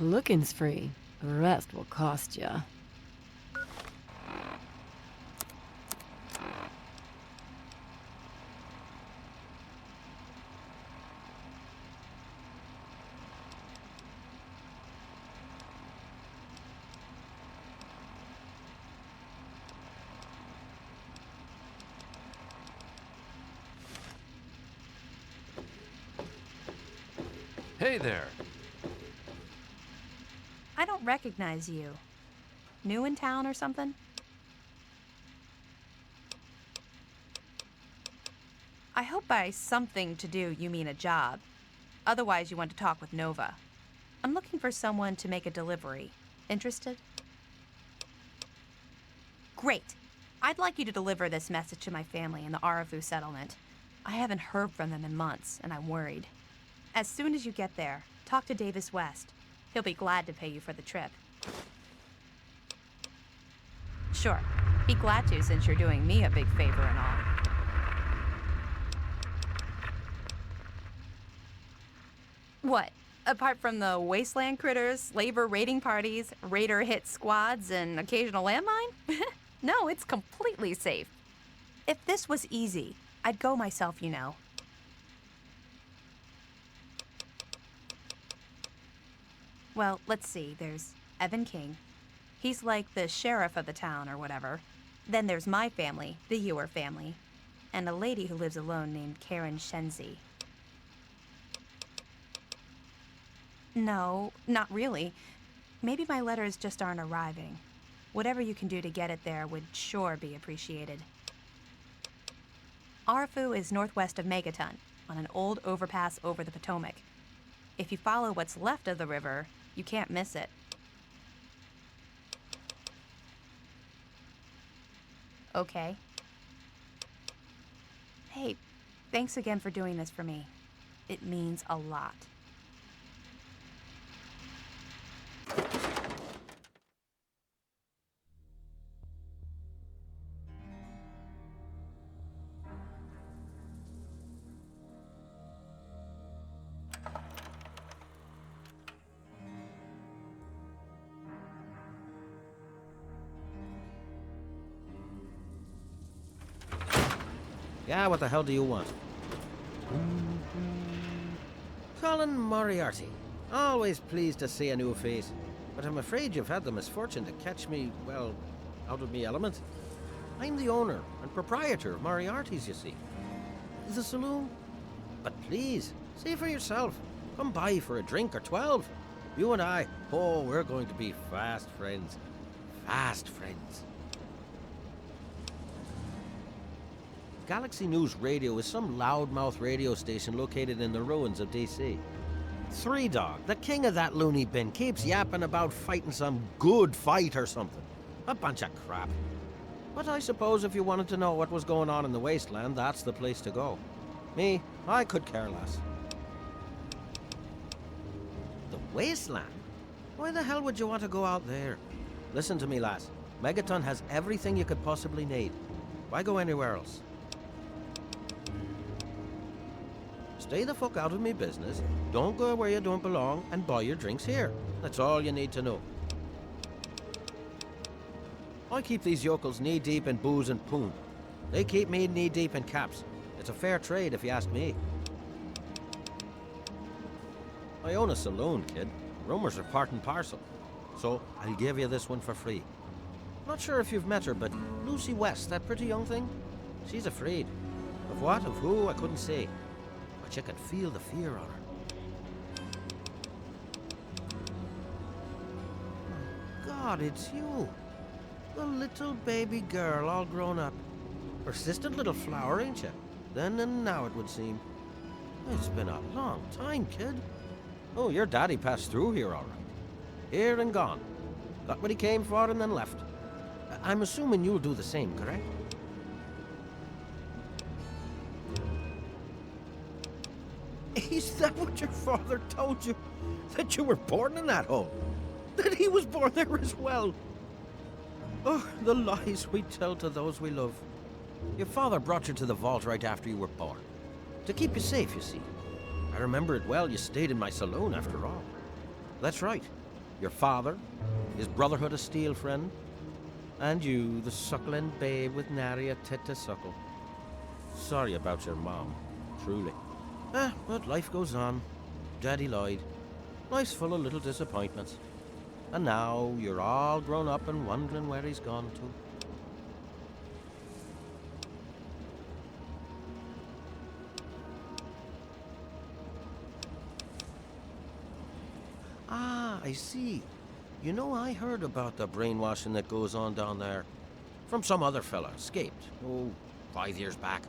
Looking's free. The rest will cost ya. Hey there. I don't recognize you. New in town or something? I hope by something to do you mean a job. Otherwise, you want to talk with Nova. I'm looking for someone to make a delivery. Interested? Great. I'd like you to deliver this message to my family in the Arafu settlement. I haven't heard from them in months, and I'm worried. As soon as you get there, talk to Davis West. He'll be glad to pay you for the trip. Sure, be glad to since you're doing me a big favor and all. What? Apart from the wasteland critters, labor raiding parties, raider hit squads, and occasional landmine? No, it's completely safe. If this was easy, I'd go myself, you know. Well, let's see. There's Evan King. He's like the sheriff of the town or whatever. Then there's my family, the Ewer family, and a lady who lives alone named Karen Shenzi. No, not really. Maybe my letters just aren't arriving. Whatever you can do to get it there would sure be appreciated. Arafu is northwest of Megaton, on an old overpass over the Potomac. If you follow what's left of the river, you can't miss it. Okay. Hey, thanks again for doing this for me. It means a lot. Yeah, what the hell do you want? Colin Moriarty. Always pleased to see a new face. But I'm afraid you've had the misfortune to catch me, well, out of me element. I'm the owner and proprietor of Moriarty's, you see. The saloon. But please, see for yourself. Come by for a drink or 12. You and I, oh, we're going to be fast friends. Fast friends. Galaxy News Radio is some loudmouth radio station located in the ruins of DC. Three Dog, the king of that loony bin, keeps yapping about fighting some good fight or something. A bunch of crap. But I suppose if you wanted to know what was going on in the wasteland, that's the place to go. Me, I could care less. The wasteland? Why the hell would you want to go out there? Listen to me, lass. Megaton has everything you could possibly need. Why go anywhere else? Stay the fuck out of me business, don't go where you don't belong, and buy your drinks here. That's all you need to know. I keep these yokels knee-deep in booze and poon. They keep me knee-deep in caps. It's a fair trade, if you ask me. I own a saloon, kid. Rumors are part and parcel. So, I'll give you this one for free. Not sure if you've met her, but Lucy West, that pretty young thing? She's afraid. Of what, of who, I couldn't say. But you could feel the fear on her. Oh, God, it's you. The little baby girl all grown up. Persistent little flower, ain't you? Then and now, it would seem. It's been a long time, kid. Oh, your daddy passed through here all right. Here and gone. Got what he came for and then left. I'm assuming you'll do the same, correct? Is that what your father told you? That you were born in that hole? That he was born there as well? Oh, the lies we tell to those we love. Your father brought you to the vault right after you were born. To keep you safe, you see. I remember it well, you stayed in my saloon after all. That's right. your father, his Brotherhood of Steel friend, and you, the suckling babe with nary a tit to suckle. Sorry about your mom, truly. But life goes on. Daddy lied. Life's full of little disappointments. And now you're all grown up and wondering where he's gone to. Ah, I see. You know, I heard about the brainwashing that goes on down there. From some other fella, escaped. 5 years back.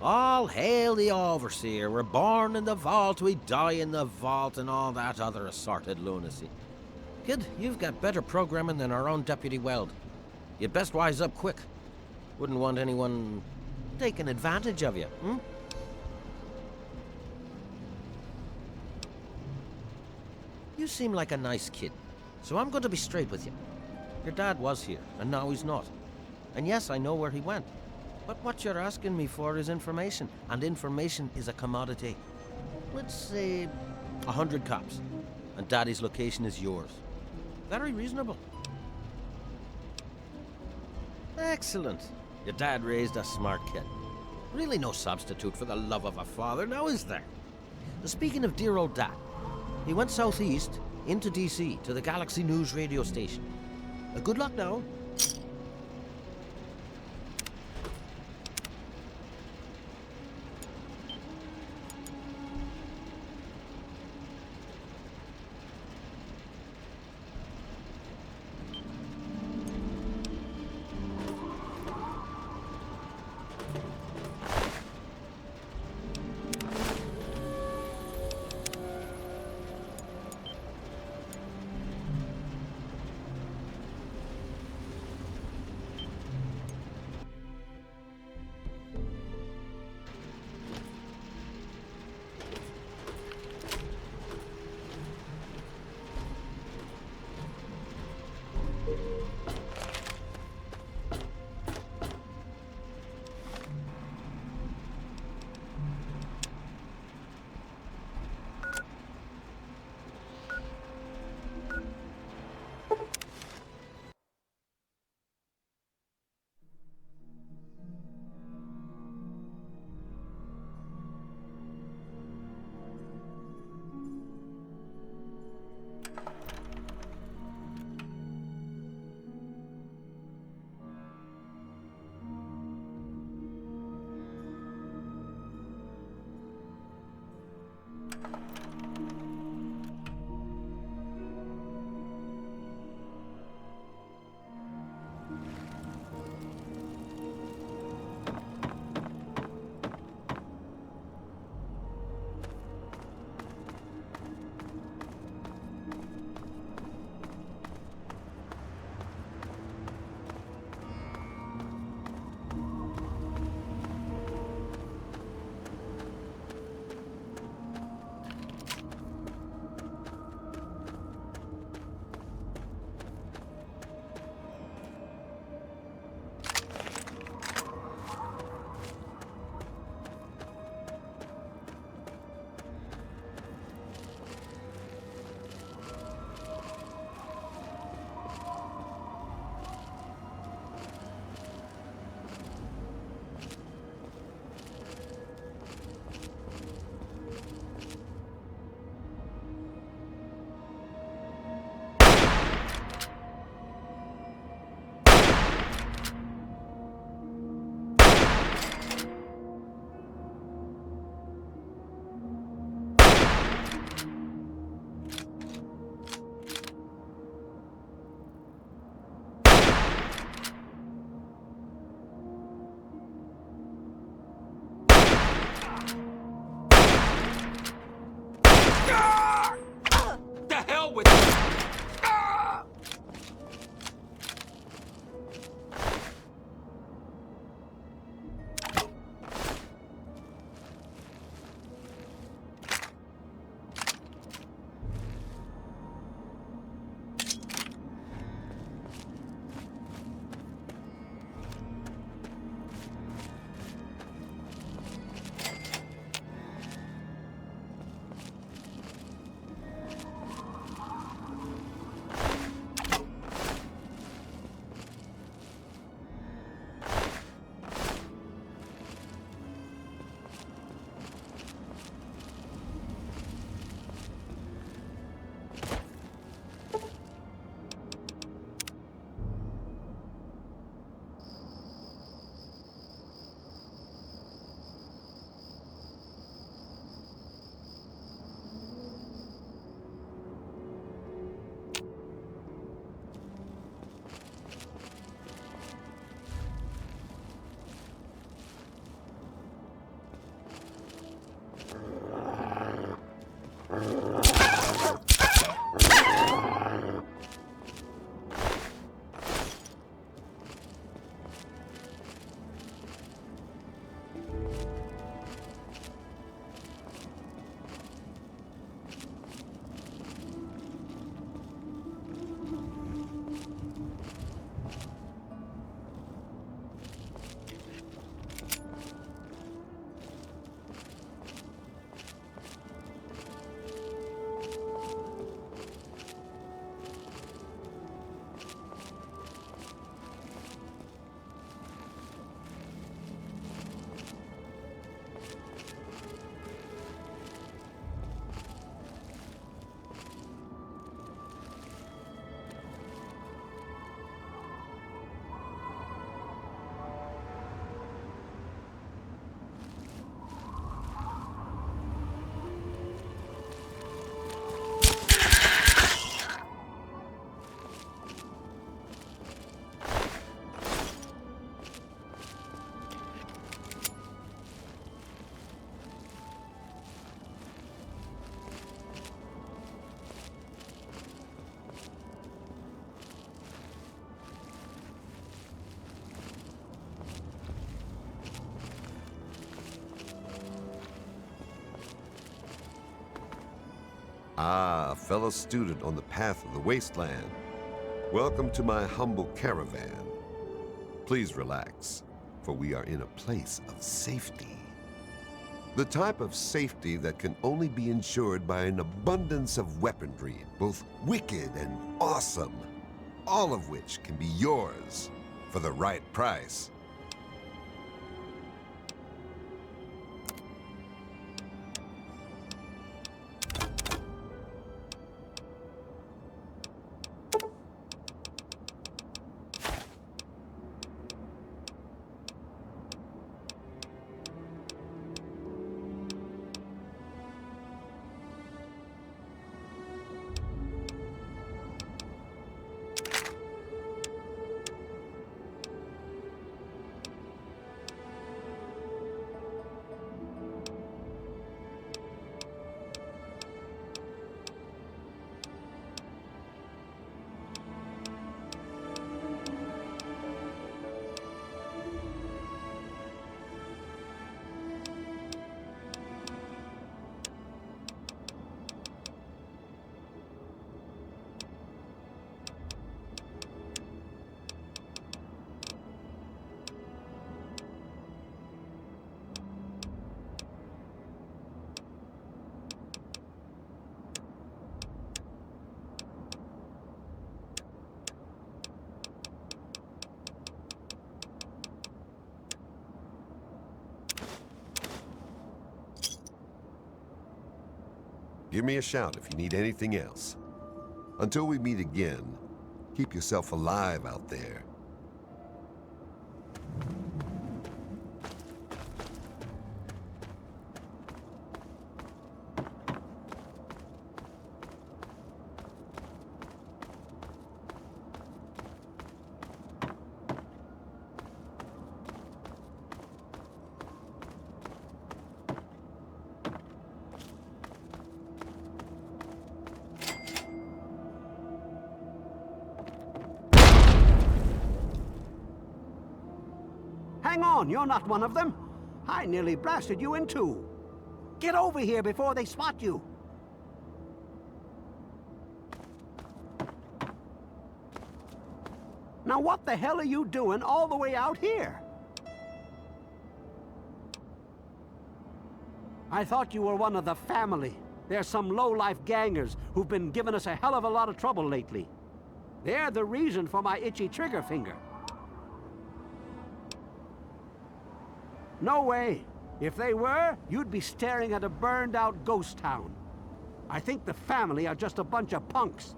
All hail the overseer. We're born in the vault, we die in the vault, and all that other assorted lunacy. Kid, you've got better programming than our own Deputy Weld. You'd best wise up quick. Wouldn't want anyone taking advantage of you, hmm? You seem like a nice kid, so I'm going to be straight with you. Your dad was here, and now he's not. And yes, I know where he went. But what you're asking me for is information, and information is a commodity. Let's say 100 cops, and Daddy's location is yours. Very reasonable. Excellent. Your dad raised a smart kid. Really no substitute for the love of a father, now is there? Speaking of dear old Dad, he went southeast into DC to the Galaxy News radio station. Good luck now. Ah, a fellow student on the path of the wasteland. Welcome to my humble caravan. Please relax, for we are in a place of safety. The type of safety that can only be ensured by an abundance of weaponry, both wicked and awesome, all of which can be yours for the right price. Give me a shout if you need anything else. Until we meet again, keep yourself alive out there. Hang on, you're not one of them. I nearly blasted you in two. Get over here before they spot you. Now what the hell are you doing all the way out here? I thought you were one of the family. They're some low-life gangers who've been giving us a hell of a lot of trouble lately. They're the reason for my itchy trigger finger. No way. If they were, you'd be staring at a burned-out ghost town. I think the family are just a bunch of punks.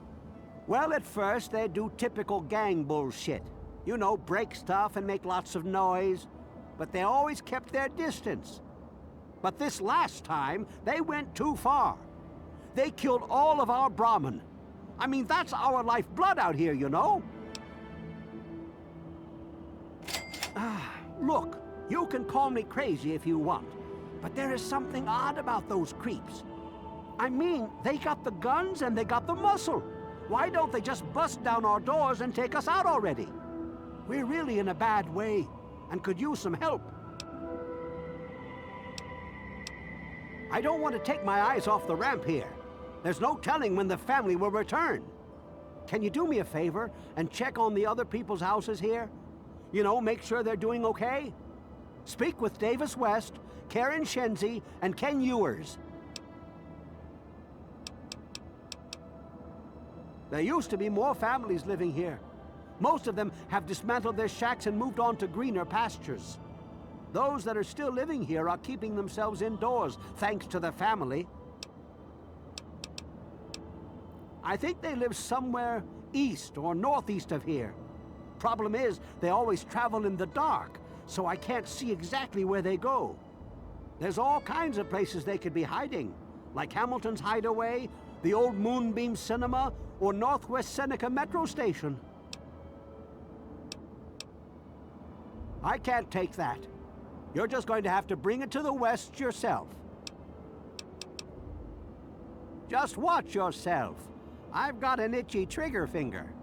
Well, at first, they do typical gang bullshit. You know, break stuff and make lots of noise. But they always kept their distance. But this last time, they went too far. They killed all of our Brahmin. I mean, that's our lifeblood out here, you know? Look. You can call me crazy if you want, but there is something odd about those creeps. I mean, they got the guns and they got the muscle. Why don't they just bust down our doors and take us out already? We're really in a bad way and could use some help. I don't want to take my eyes off the ramp here. There's no telling when the family will return. Can you do me a favor and check on the other people's houses here? You know, make sure they're doing okay? Speak with Davis West, Karen Shenzi, and Ken Ewers. There used to be more families living here. Most of them have dismantled their shacks and moved on to greener pastures. Those that are still living here are keeping themselves indoors, thanks to the family. I think they live somewhere east or northeast of here. Problem is, they always travel in the dark, so I can't see exactly where they go. There's all kinds of places they could be hiding, like Hamilton's Hideaway, the old Moonbeam Cinema, or Northwest Seneca Metro Station. I can't take that. You're just going to have to bring it to the West yourself. Just watch yourself. I've got an itchy trigger finger.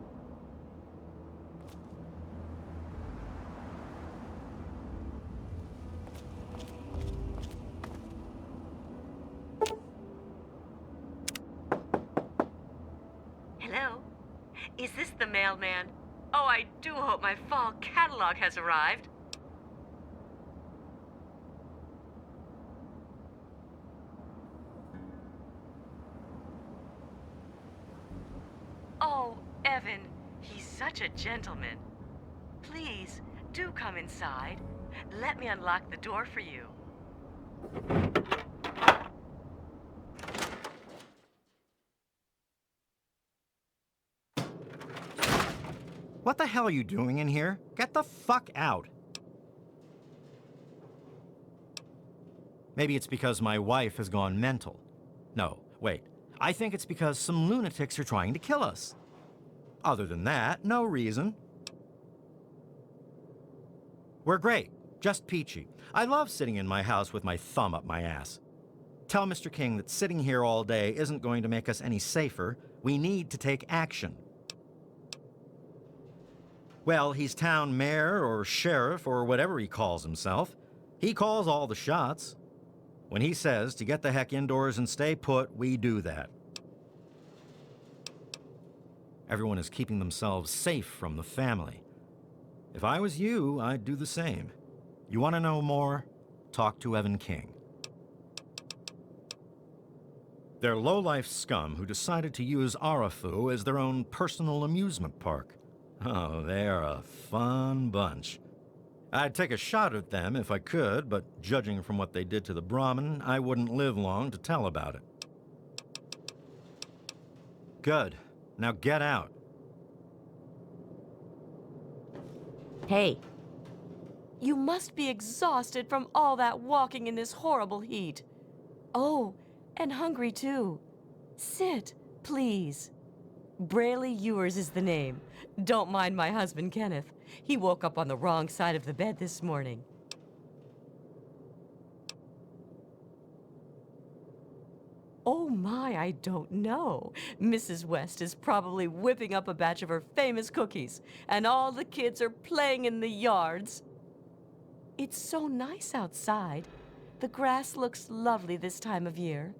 Is this the mailman? Oh, I do hope my fall catalog has arrived. Oh, Evan, he's such a gentleman. Please, do come inside. Let me unlock the door for you. What the hell are you doing in here? Get the fuck out. Maybe it's because my wife has gone mental. No, wait. I think it's because some lunatics are trying to kill us. Other than that, no reason. We're great. Just peachy. I love sitting in my house with my thumb up my ass. Tell Mr. King that sitting here all day isn't going to make us any safer. We need to take action. Well, he's town mayor or sheriff or whatever he calls himself. He calls all the shots. When he says to get the heck indoors and stay put, we do that. Everyone is keeping themselves safe from the family. If I was you, I'd do the same. You want to know more? Talk to Evan King. They're low-life scum who decided to use Arafu as their own personal amusement park. Oh, they are a fun bunch. I'd take a shot at them if I could, but judging from what they did to the Brahmin, I wouldn't live long to tell about it. Good. Now get out. Hey. You must be exhausted from all that walking in this horrible heat. Oh, and hungry too. Sit, please. Braley Ewers is the name. Don't mind my husband, Kenneth. He woke up on the wrong side of the bed this morning. Oh my, I don't know. Mrs. West is probably whipping up a batch of her famous cookies, and all the kids are playing in the yards. It's so nice outside. The grass looks lovely this time of year.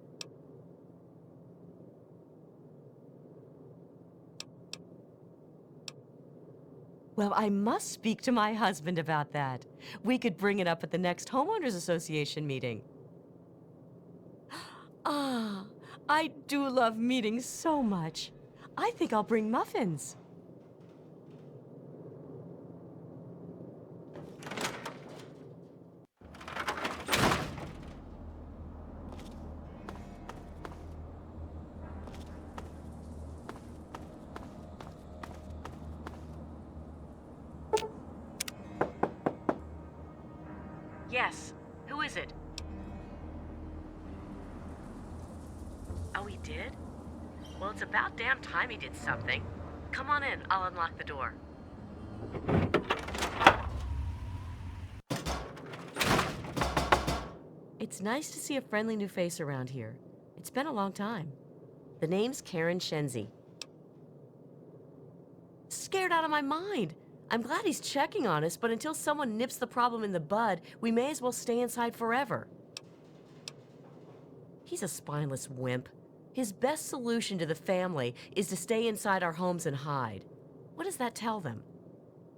Well, I must speak to my husband about that. We could bring it up at the next homeowners association meeting. Ah, I do love meetings so much. I think I'll bring muffins. Yes. Who is it? Oh, he did? Well, it's about damn time he did something. Come on in. I'll unlock the door. It's nice to see a friendly new face around here. It's been a long time. The name's Karen Shenzi. Scared out of my mind. I'm glad he's checking on us, but until someone nips the problem in the bud, we may as well stay inside forever. He's a spineless wimp. His best solution to the family is to stay inside our homes and hide. What does that tell them?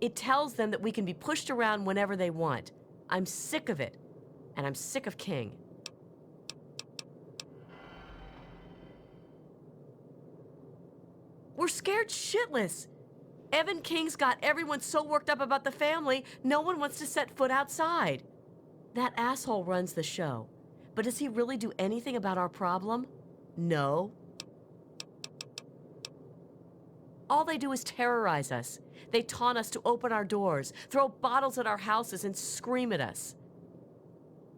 It tells them that we can be pushed around whenever they want. I'm sick of it, and I'm sick of King. We're scared shitless. Evan King's got everyone so worked up about the family, no one wants to set foot outside. That asshole runs the show. But does he really do anything about our problem? No. All they do is terrorize us. They taunt us to open our doors, throw bottles at our houses, and scream at us.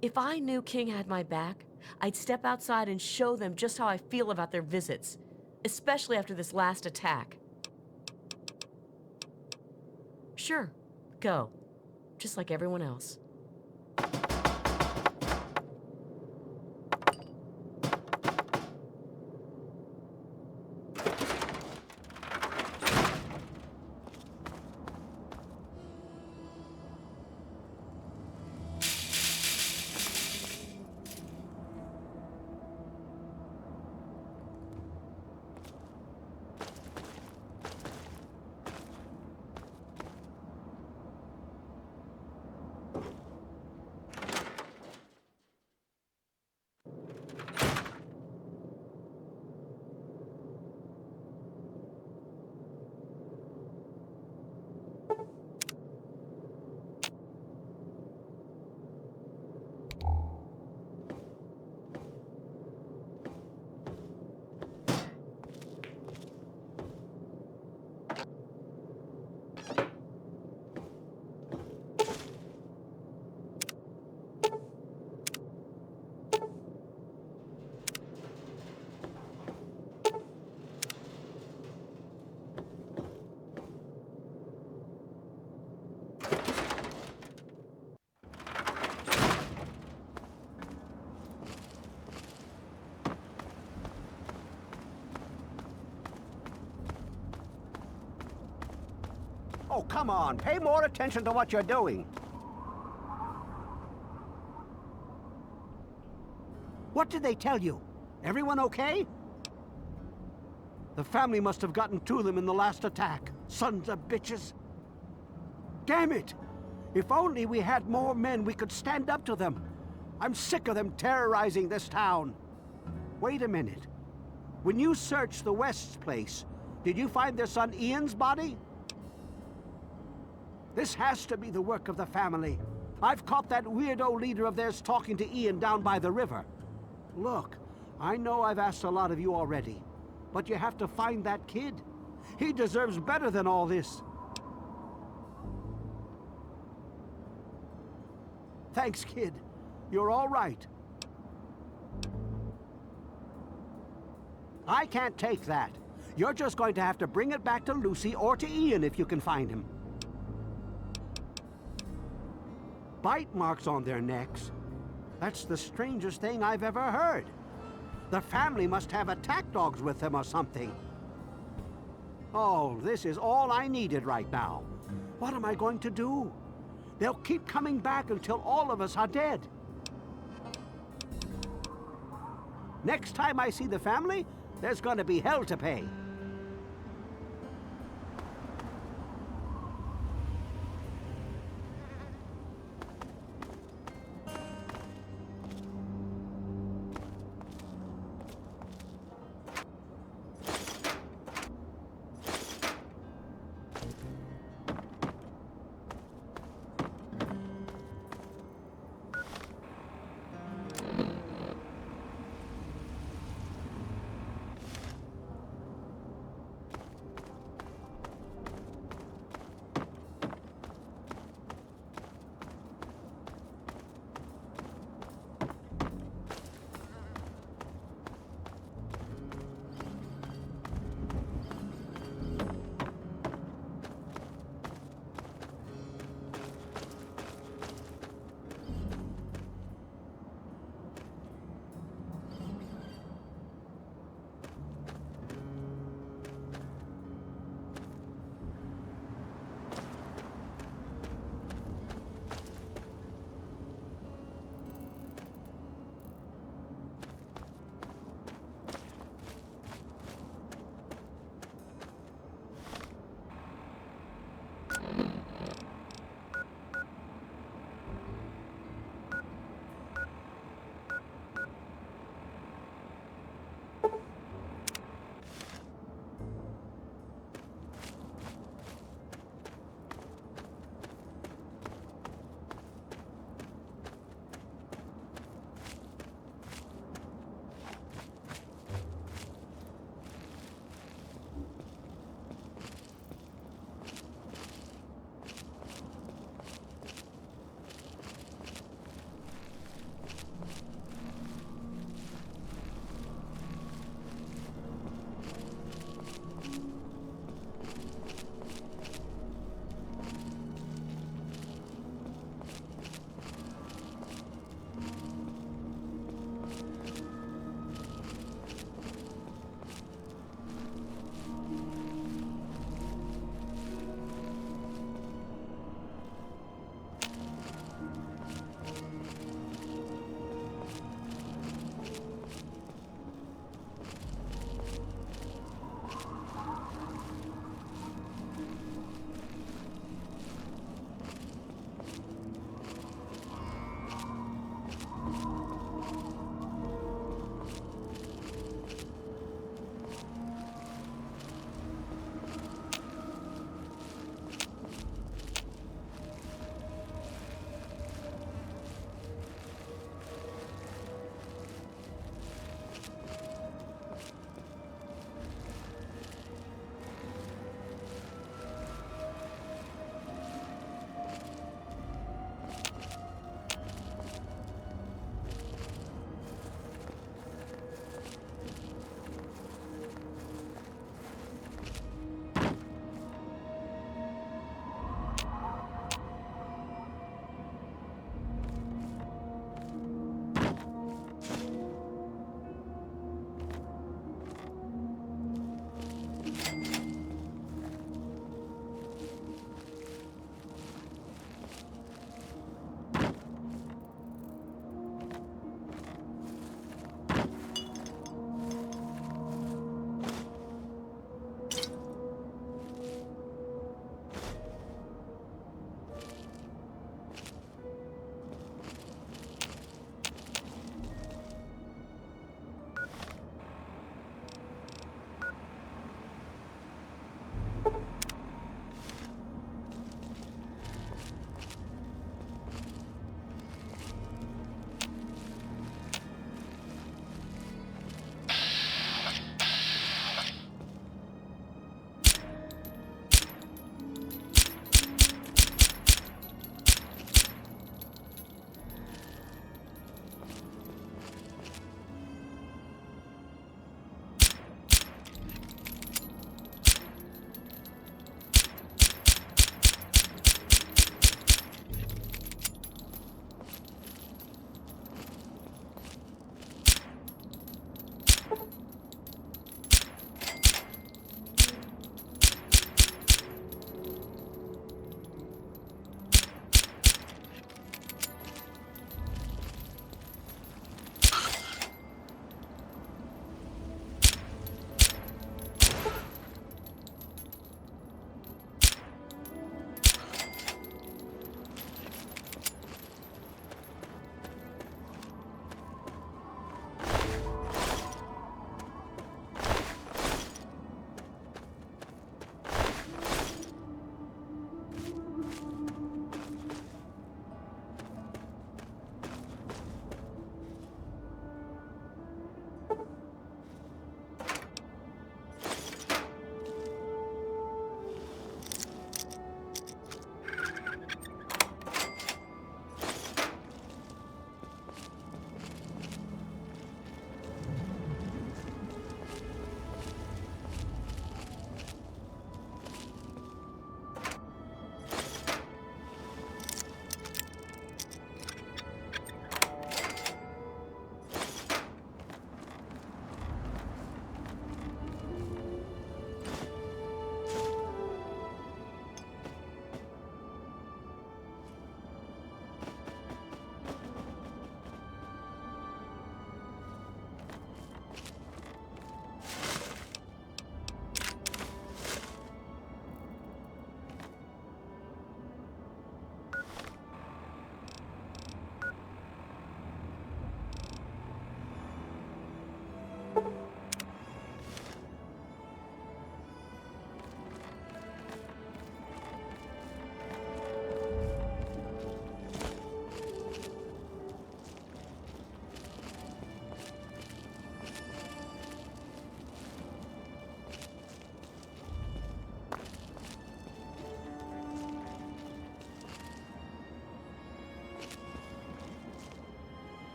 If I knew King had my back, I'd step outside and show them just how I feel about their visits, especially after this last attack. Sure, go. Just like everyone else. Oh, come on. Pay more attention to what you're doing. What did they tell you? Everyone okay? The family must have gotten to them in the last attack. Sons of bitches. Damn it! If only we had more men, we could stand up to them. I'm sick of them terrorizing this town. Wait a minute. When you searched the West's place, did you find their son Ian's body? This has to be the work of the family. I've caught that weirdo leader of theirs talking to Ian down by the river. Look, I know I've asked a lot of you already, but you have to find that kid. He deserves better than all this. Thanks, kid. You're all right. I can't take that. You're just going to have to bring it back to Lucy or to Ian if you can find him. Bite marks on their necks. That's the strangest thing I've ever heard. The family must have attack dogs with them or something. Oh, this is all I needed right now. What am I going to do? They'll keep coming back until all of us are dead. Next time I see the family, there's gonna be hell to pay.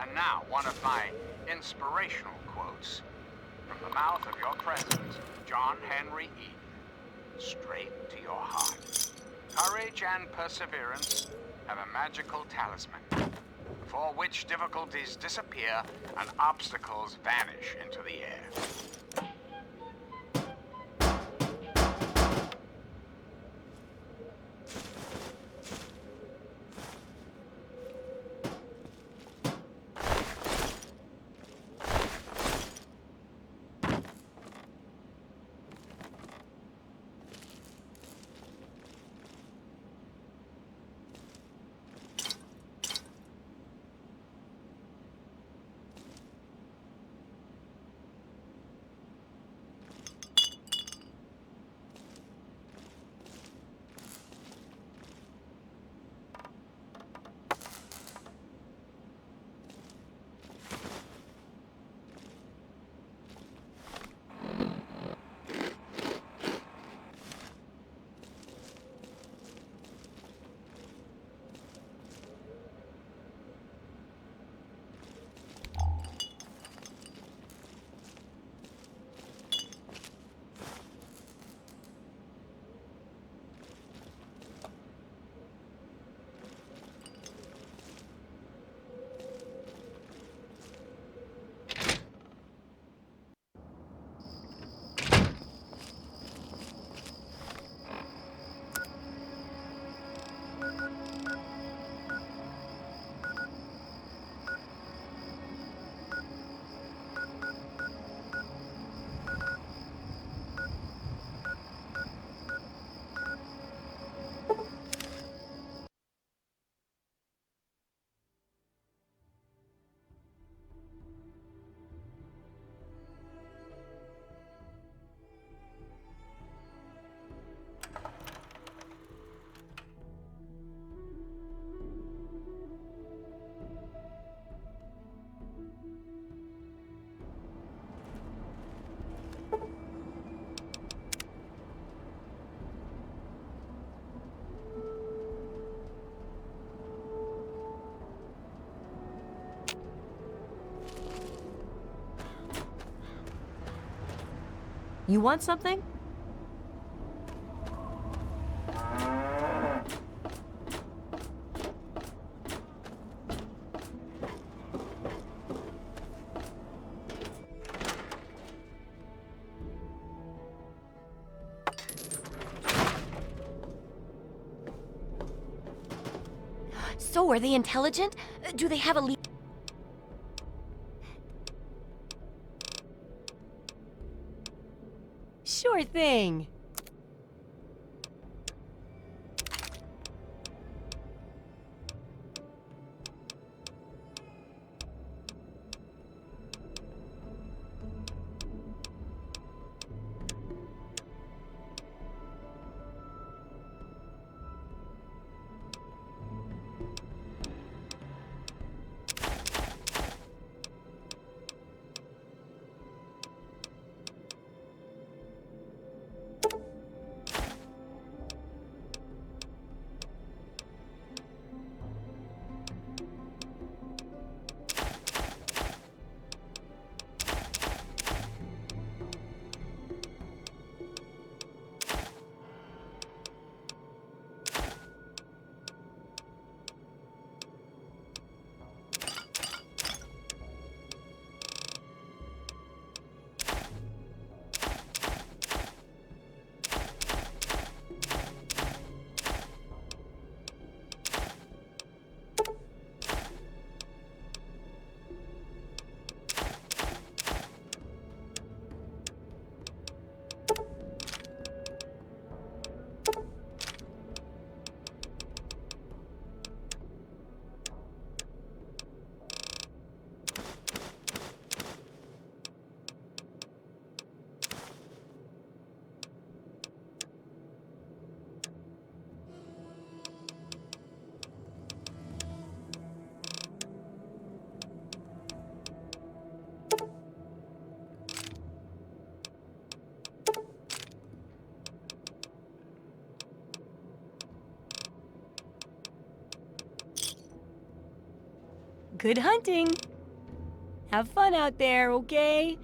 And now, one of my inspirational quotes from the mouth of your president, John Henry Eden, straight to your heart. Courage and perseverance have a magical talisman, for which difficulties disappear and obstacles vanish into the air. You want something? So, are they intelligent? Do they have a lead? Sure thing. Good hunting. Have fun out there, okay?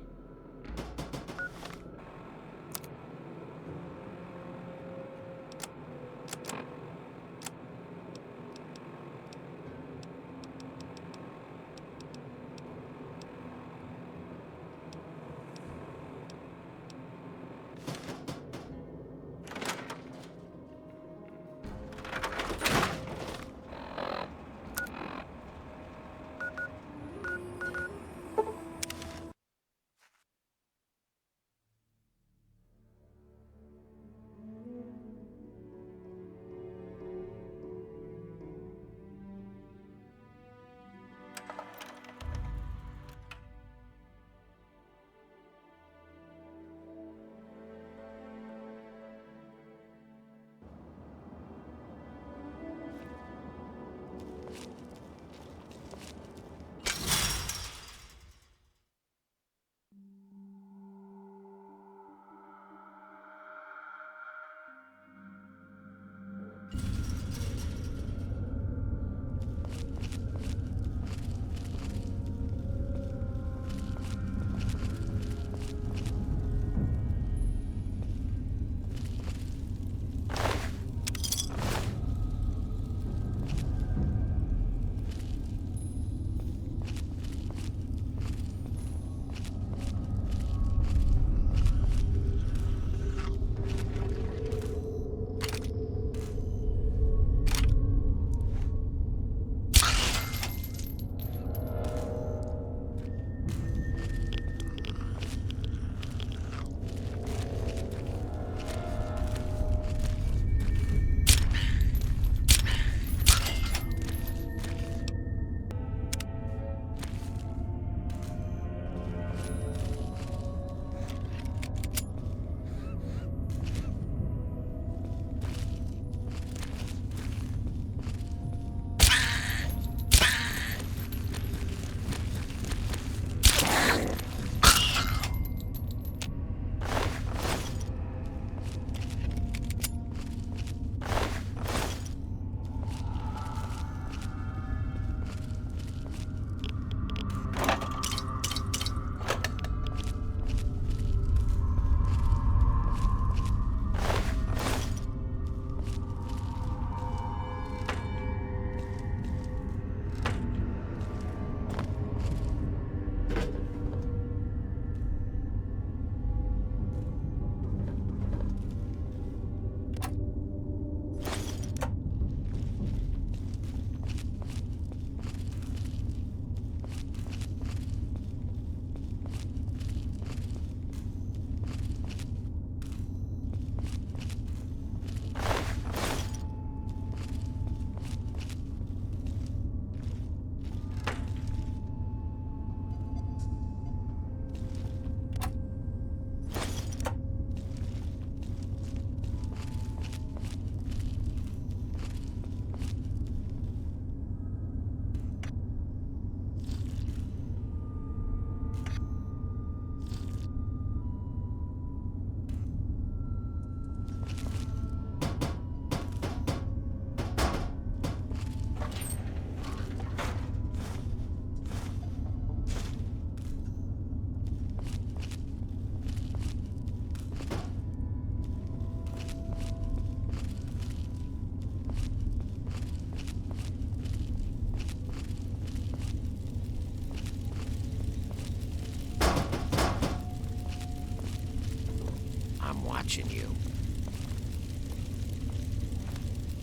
watching you.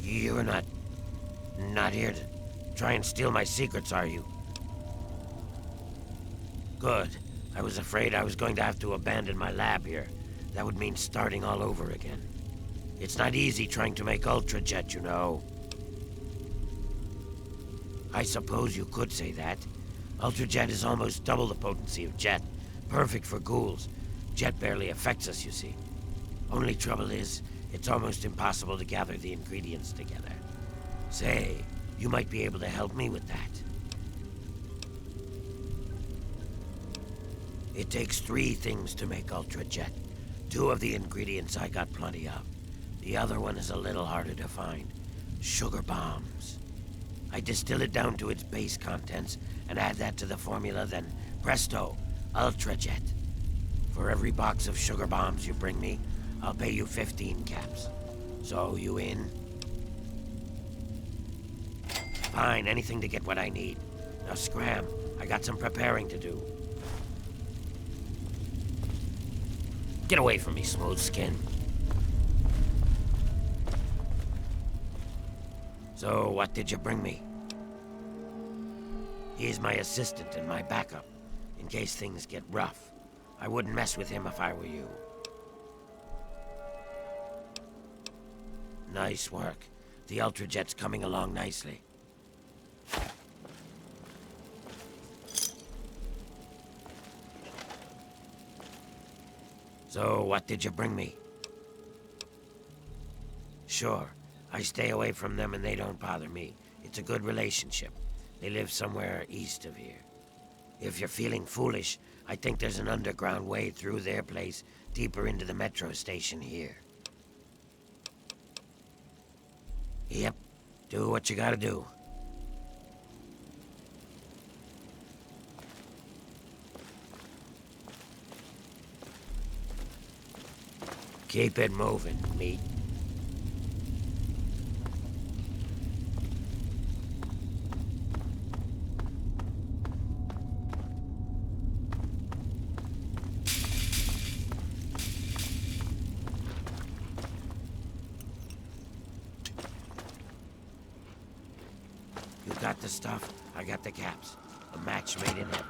You're not here to try and steal my secrets, are you? Good. I was afraid I was going to have to abandon my lab here. That would mean starting all over again. It's not easy trying to make Ultrajet, you know. I suppose you could say that. Ultrajet is almost double the potency of Jet. Perfect for ghouls. Jet barely affects us, you see. Only trouble is, it's almost impossible to gather the ingredients together. Say, you might be able to help me with that. It takes 3 things to make Ultrajet. 2 of the ingredients I got plenty of. The other one is a little harder to find. Sugar bombs. I distill it down to its base contents and add that to the formula, then presto, Ultrajet. For every box of sugar bombs you bring me, I'll pay you 15 caps. So, you in? Fine, anything to get what I need. Now scram, I got some preparing to do. Get away from me, smooth skin. So, what did you bring me? He's my assistant and my backup, in case things get rough. I wouldn't mess with him if I were you. Nice work. The Ultrajet's coming along nicely. So, what did you bring me? Sure, I stay away from them and they don't bother me. It's a good relationship. They live somewhere east of here. If you're feeling foolish, I think there's an underground way through their place, deeper into the metro station here. Yep, do what you gotta do. Keep it moving, meat. You got the stuff, I got the caps. A match made in heaven.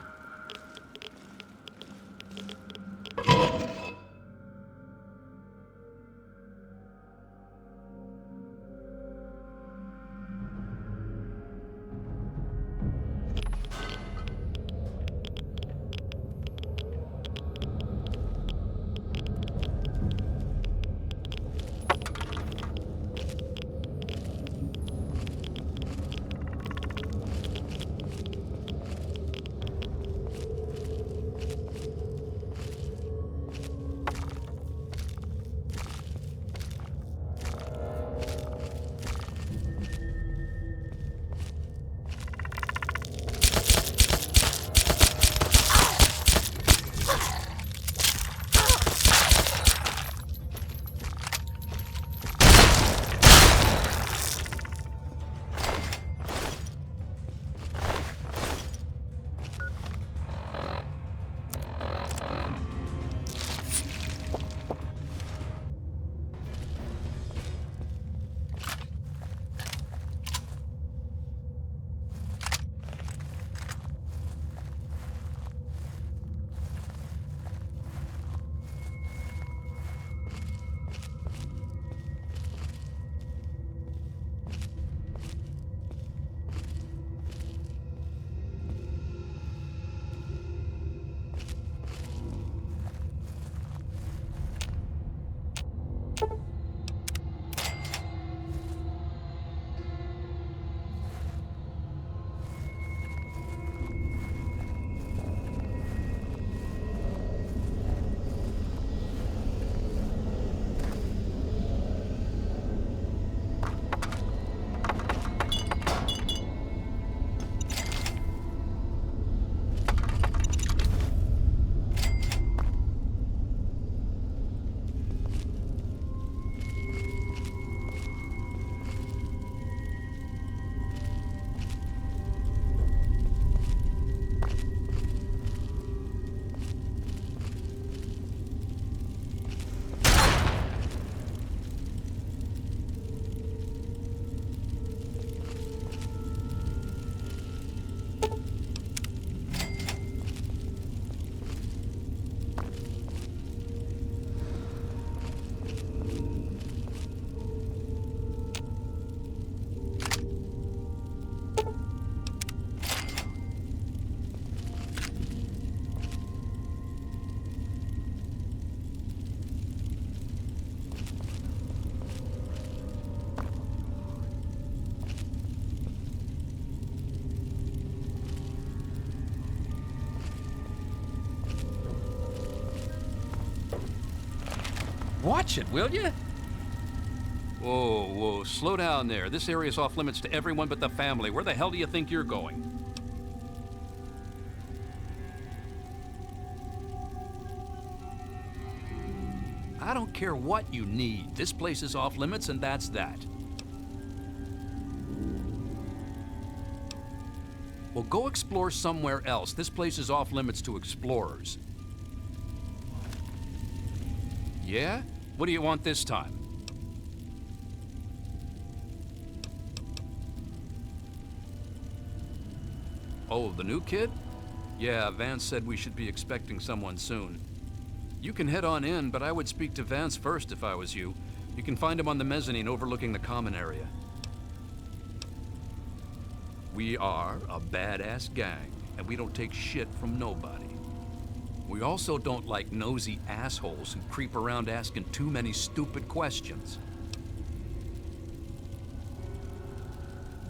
Watch it, will you? Whoa, whoa, slow down there. This area's off limits to everyone but the family. Where the hell do you think you're going? I don't care what you need. This place is off limits, and that's that. Well, go explore somewhere else. This place is off limits to explorers. Yeah? What do you want this time? Oh, the new kid? Yeah, Vance said we should be expecting someone soon. You can head on in, but I would speak to Vance first if I was you. You can find him on the mezzanine overlooking the common area. We are a badass gang, and we don't take shit from nobody. We also don't like nosy assholes who creep around asking too many stupid questions.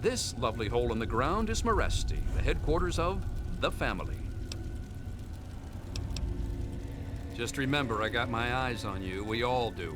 This lovely hole in the ground is Meresti, the headquarters of the family. Just remember, I got my eyes on you. We all do.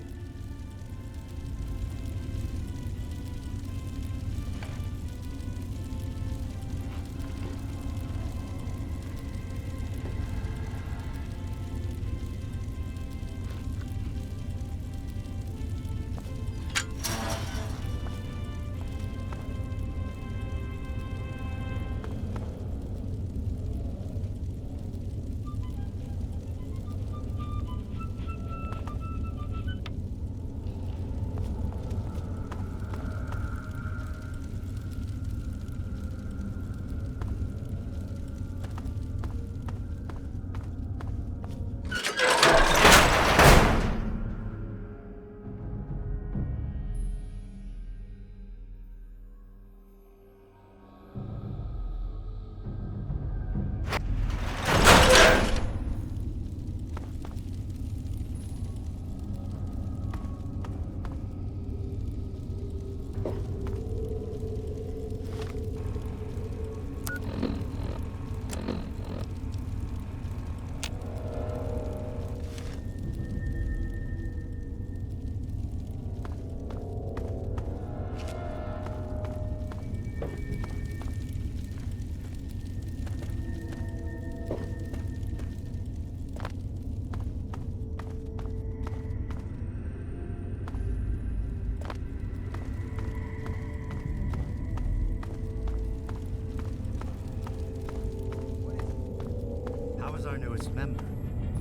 How is our newest member?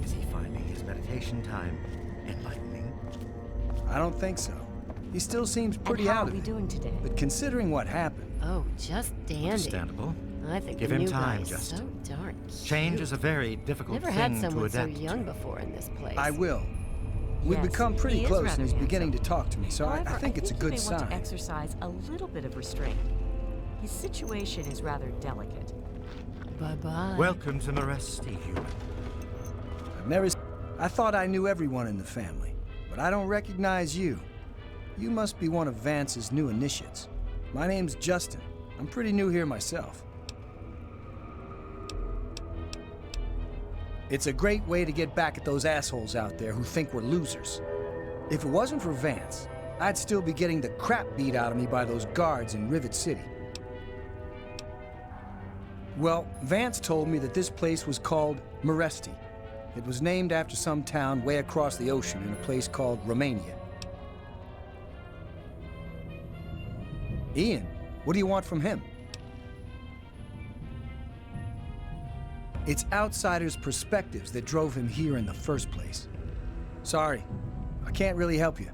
Is he finding his meditation time enlightening? I don't think so. He still seems pretty out of it. How are we doing today? But considering what happened... Oh, just dandy. Understandable. I think Give the him new time, guy is Justin. so darn cute. Change is a very difficult Never had thing to someone so adapt young to. before in this place. I will. We've Yes, become pretty he is close rather and he's beginning to handsome. talk to me, so However, I think it's a you good may want sign. to exercise a little bit of restraint. His situation is rather delicate. Bye-bye. Welcome to Meresti, human. I've never... I thought I knew everyone in the family, but I don't recognize you. You must be one of Vance's new initiates. My name's Justin. I'm pretty new here myself. It's a great way to get back at those assholes out there who think we're losers. If it wasn't for Vance, I'd still be getting the crap beat out of me by those guards in Rivet City. Well, Vance told me that this place was called Meresti. It was named after some town way across the ocean in a place called Romania. Ian, what do you want from him? It's outsiders' perspectives that drove him here in the first place. Sorry, I can't really help you.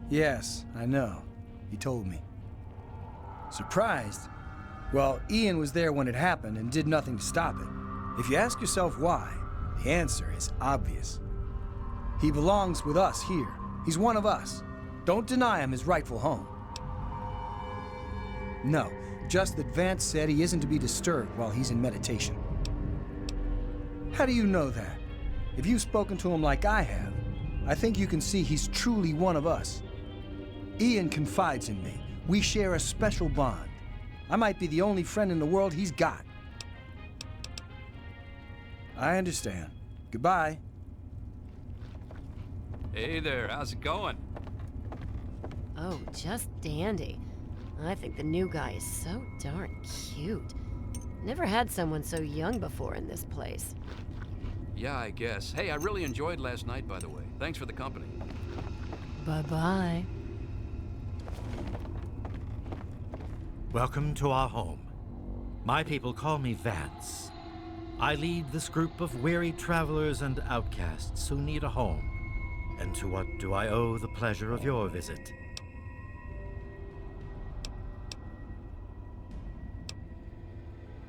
Yes, I know. He told me. Surprised? Well, Ian was there when it happened and did nothing to stop it. If you ask yourself why, the answer is obvious. He belongs with us here. He's one of us. Don't deny him his rightful home. No, just that Vance said he isn't to be disturbed while he's in meditation. How do you know that? If you've spoken to him like I have, I think you can see he's truly one of us. Ian confides in me. We share a special bond. I might be the only friend in the world he's got. I understand. Goodbye. Hey there, how's it going? Oh, just dandy. I think the new guy is so darn cute. Never had someone so young before in this place. Yeah, I guess. Hey, I really enjoyed last night, by the way. Thanks for the company. Bye-bye. Welcome to our home. My people call me Vance. I lead this group of weary travelers and outcasts who need a home. And to what do I owe the pleasure of your visit?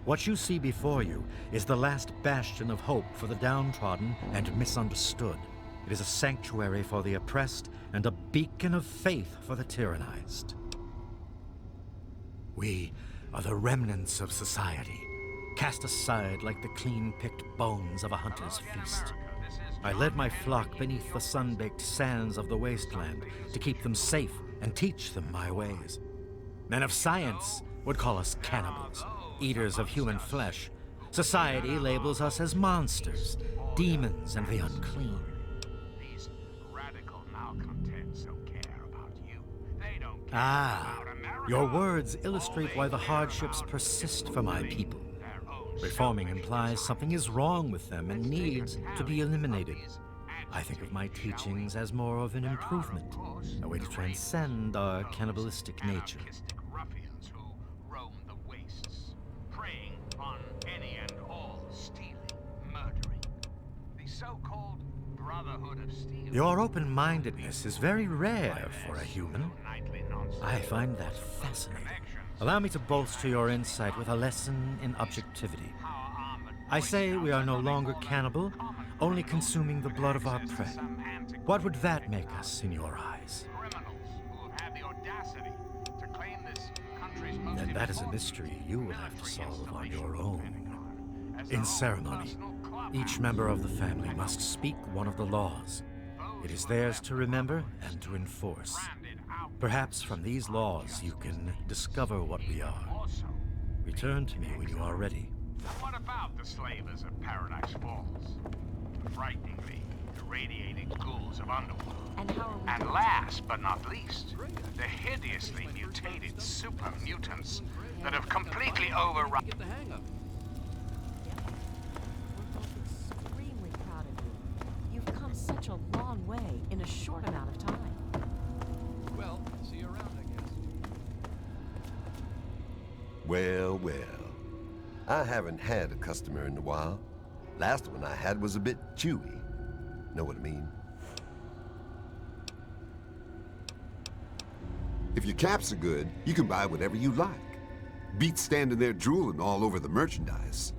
What you see before you is the last bastion of hope for the downtrodden and misunderstood. It is a sanctuary for the oppressed and a beacon of faith for the tyrannized. We are the remnants of society, cast aside like the clean-picked bones of a hunter's feast. I led my flock beneath the sun-baked sands of the wasteland to keep them safe and teach them my ways. Men of science would call us cannibals, eaters of human flesh. Society labels us as monsters, demons, and the unclean. These radical malcontents don't care about you. They don't care Ah, about America. your words illustrate why the hardships persist for my people. Reforming implies something is wrong with them and needs to be eliminated. I think of my teachings as more of an improvement, a way to transcend our cannibalistic nature. Ruffians who roam the wastes, preying on any and all, stealing, murdering. The so-called Brotherhood of Steel. Your open-mindedness is very rare for a human. I find that fascinating. Allow me to bolster your insight with a lesson in objectivity. I say we are no longer cannibal, only consuming the blood of our prey. What would that make us in your eyes? Then that is a mystery you will have to solve on your own. In ceremony, each member of the family must speak one of the laws. It is theirs to remember and to enforce. Perhaps from these laws you can discover what we are. Return to me when you are ready. What about the slavers of Paradise Falls? The frighteningly irradiated ghouls of Underworld. And last but not least, the hideously mutated super mutants that have completely overrun. Get the hang of it. We're both extremely proud of you. You've come such a long way in a short amount of time. Well, see you around, I guess. Well, well. I haven't had a customer in a while. Last one I had was a bit chewy. Know what I mean? If your caps are good, you can buy whatever you like. Beats standing there drooling all over the merchandise.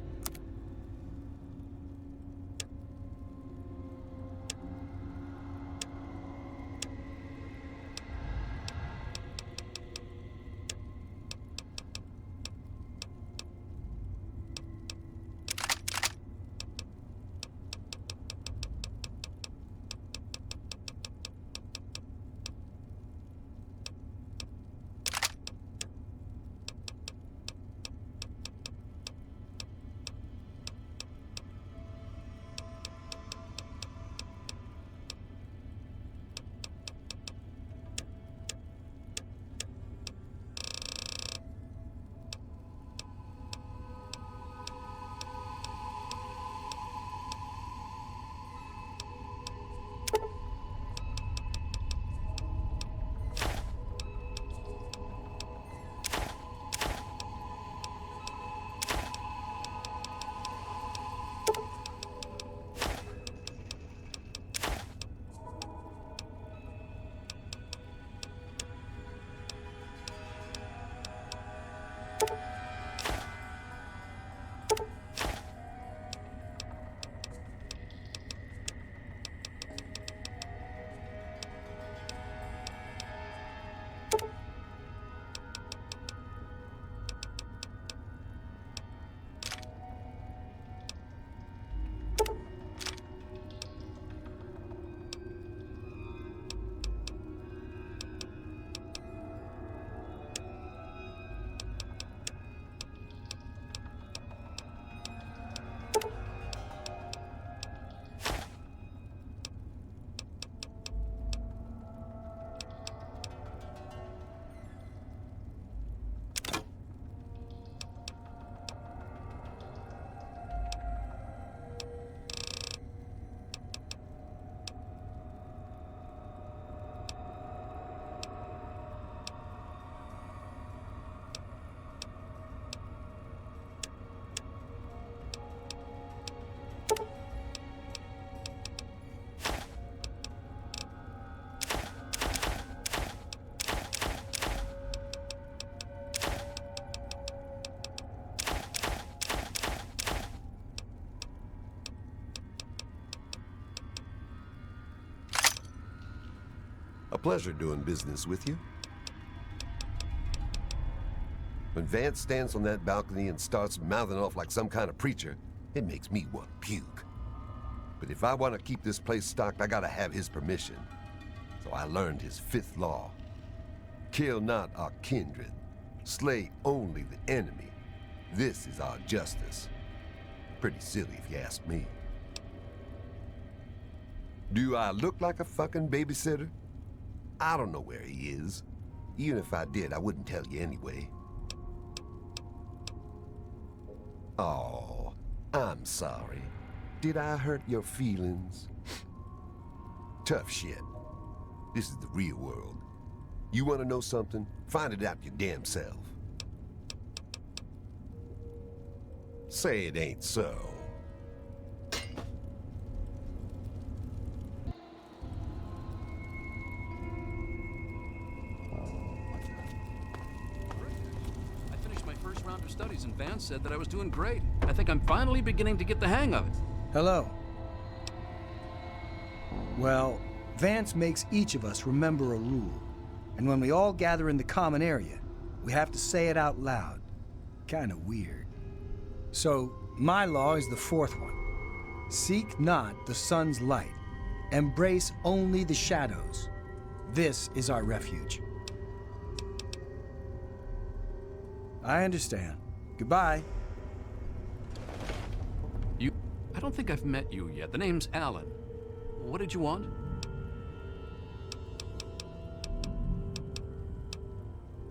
pleasure doing business with you. When Vance stands on that balcony and starts mouthing off like some kind of preacher, it makes me want to puke. But if I want to keep this place stocked, I gotta have his permission. So I learned his 5th law. Kill not our kindred. Slay only the enemy. This is our justice. Pretty silly if you ask me. Do I look like a fucking babysitter? I don't know where he is. Even if I did, I wouldn't tell you anyway. Oh, I'm sorry. Did I hurt your feelings? Tough shit. This is the real world. You want to know something? Find it out your damn self. Say it ain't so. I finished my first round of studies and Vance said that I was doing great. I think I'm finally beginning to get the hang of it. Hello. Well, Vance makes each of us remember a rule. And when we all gather in the common area, we have to say it out loud. Kinda weird. So, my law is the 4th one. Seek not the sun's light. Embrace only the shadows. This is our refuge. I understand. Goodbye. I don't think I've met you yet. The name's Alan. What did you want?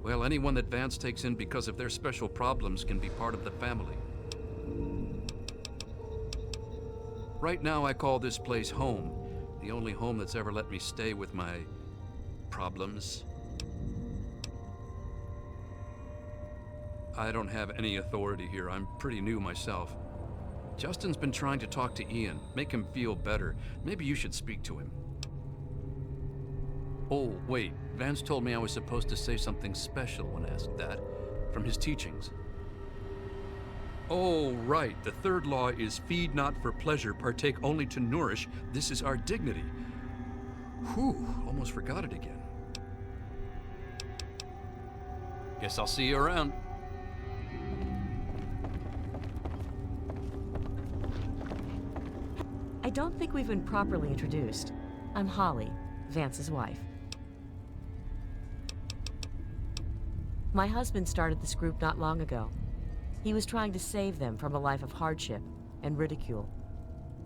Well, anyone that Vance takes in because of their special problems can be part of the family. Right now, I call this place home. The only home that's ever let me stay with my problems. I don't have any authority here. I'm pretty new myself. Justin's been trying to talk to Ian, make him feel better. Maybe you should speak to him. Oh, wait. Vance told me I was supposed to say something special when asked that, from his teachings. Oh, right. The 3rd law is feed not for pleasure, partake only to nourish. This is our dignity. Whew, almost forgot it again. Guess I'll see you around. I don't think we've been properly introduced. I'm Holly, Vance's wife. My husband started this group not long ago. He was trying to save them from a life of hardship and ridicule.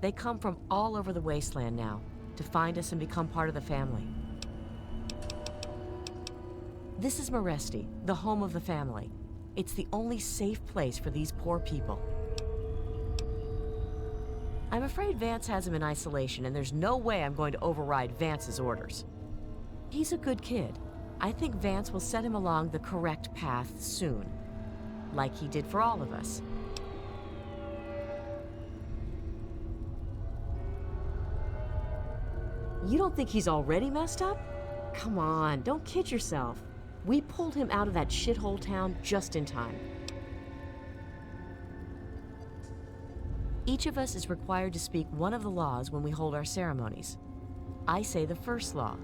They come from all over the wasteland now to find us and become part of the family. This is Maresti, the home of the family. It's the only safe place for these poor people. I'm afraid Vance has him in isolation, and there's no way I'm going to override Vance's orders. He's a good kid. I think Vance will set him along the correct path soon, like he did for all of us. You don't think he's already messed up? Come on, don't kid yourself. We pulled him out of that shithole town just in time. Each of us is required to speak one of the laws when we hold our ceremonies. I say the 1st law.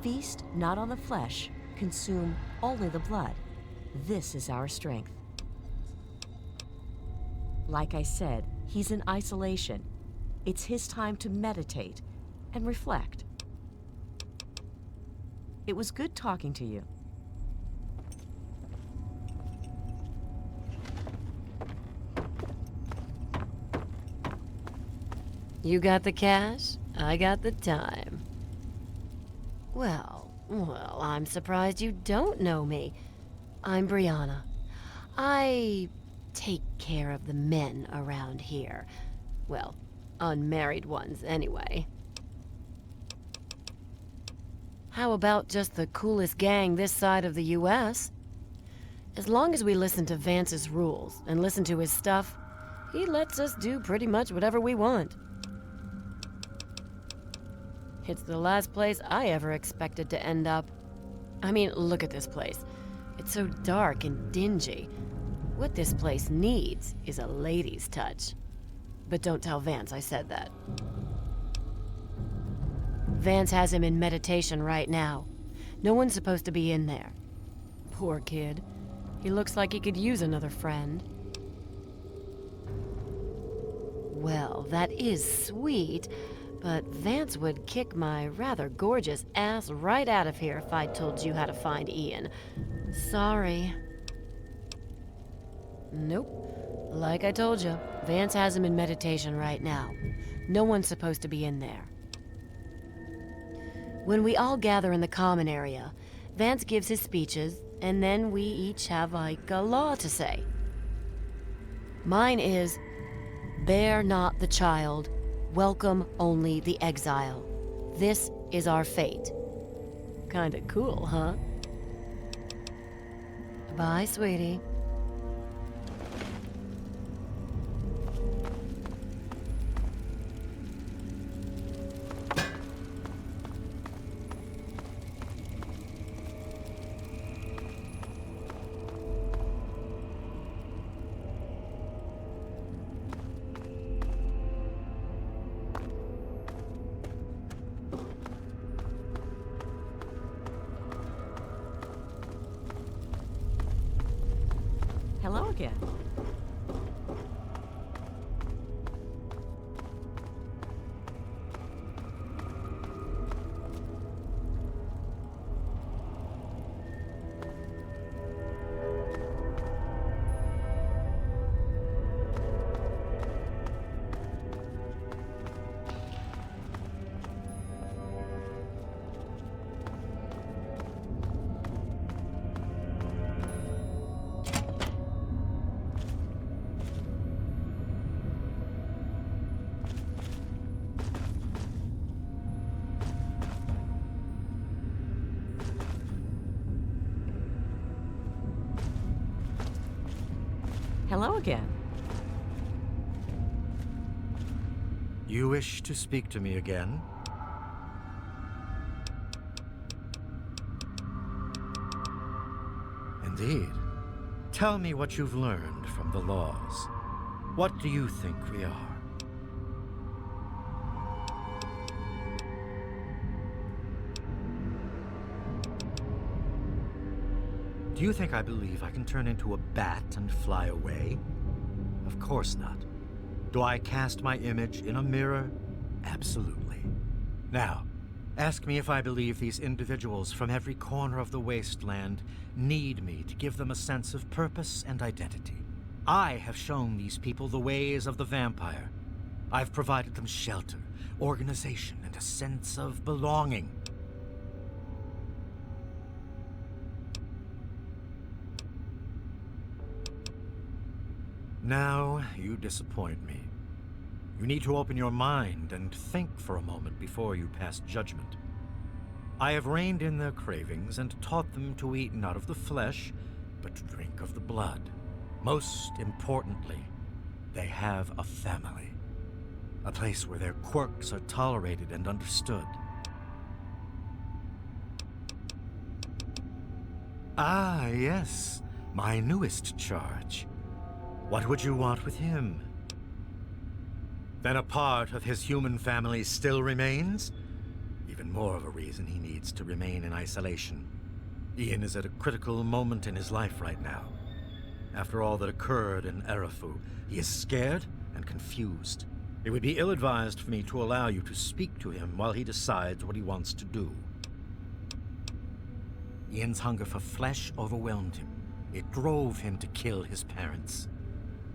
Feast not on the flesh, consume only the blood. This is our strength. Like I said, he's in isolation. It's his time to meditate and reflect. It was good talking to you. You got the cash, I got the time. Well, I'm surprised you don't know me. I'm Brianna. I take care of the men around here. Well, unmarried ones, anyway. How about just the coolest gang this side of the US? As long as we listen to Vance's rules and listen to his stuff, he lets us do pretty much whatever we want. It's the last place I ever expected to end up. I mean, look at this place. It's so dark and dingy. What this place needs is a lady's touch. But don't tell Vance I said that. Vance has him in meditation right now. No one's supposed to be in there. Poor kid. He looks like he could use another friend. Well, that is sweet, but Vance would kick my rather gorgeous ass right out of here if I told you how to find Ian. Sorry. Nope. Like I told you, Vance has him in meditation right now. No one's supposed to be in there. When we all gather in the common area, Vance gives his speeches, and then we each have, like, a law to say. Mine is, bear not the child, welcome only the exile. This is our fate. Kinda cool, huh? Bye, sweetie. Hello again. Hello again. You wish to speak to me again? Indeed. Tell me what you've learned from the laws. What do you think we are? Do you think I believe I can turn into a bat and fly away? Of course not. Do I cast my image in a mirror? Absolutely. Now, ask me if I believe these individuals from every corner of the wasteland need me to give them a sense of purpose and identity. I have shown these people the ways of the vampire. I've provided them shelter, organization, and a sense of belonging. Now, you disappoint me. You need to open your mind and think for a moment before you pass judgment. I have reined in their cravings and taught them to eat not of the flesh, but to drink of the blood. Most importantly, they have a family. A place where their quirks are tolerated and understood. Ah, yes, my newest charge. What would you want with him? Then a part of his human family still remains? Even more of a reason he needs to remain in isolation. Ian is at a critical moment in his life right now. After all that occurred in Arafu, he is scared and confused. It would be ill-advised for me to allow you to speak to him while he decides what he wants to do. Ian's hunger for flesh overwhelmed him. It drove him to kill his parents.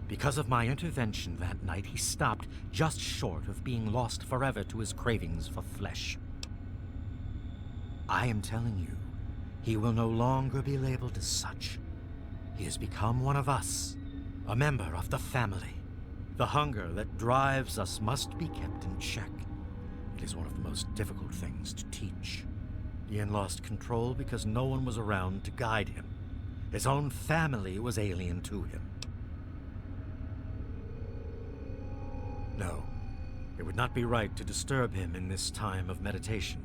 Because of my intervention that night, he stopped just short of being lost forever to his cravings for flesh. I am telling you, he will no longer be labeled as such. He has become one of us, a member of the family. The hunger that drives us must be kept in check. It is one of the most difficult things to teach. Ian lost control because no one was around to guide him. His own family was alien to him. No, it would not be right to disturb him in this time of meditation.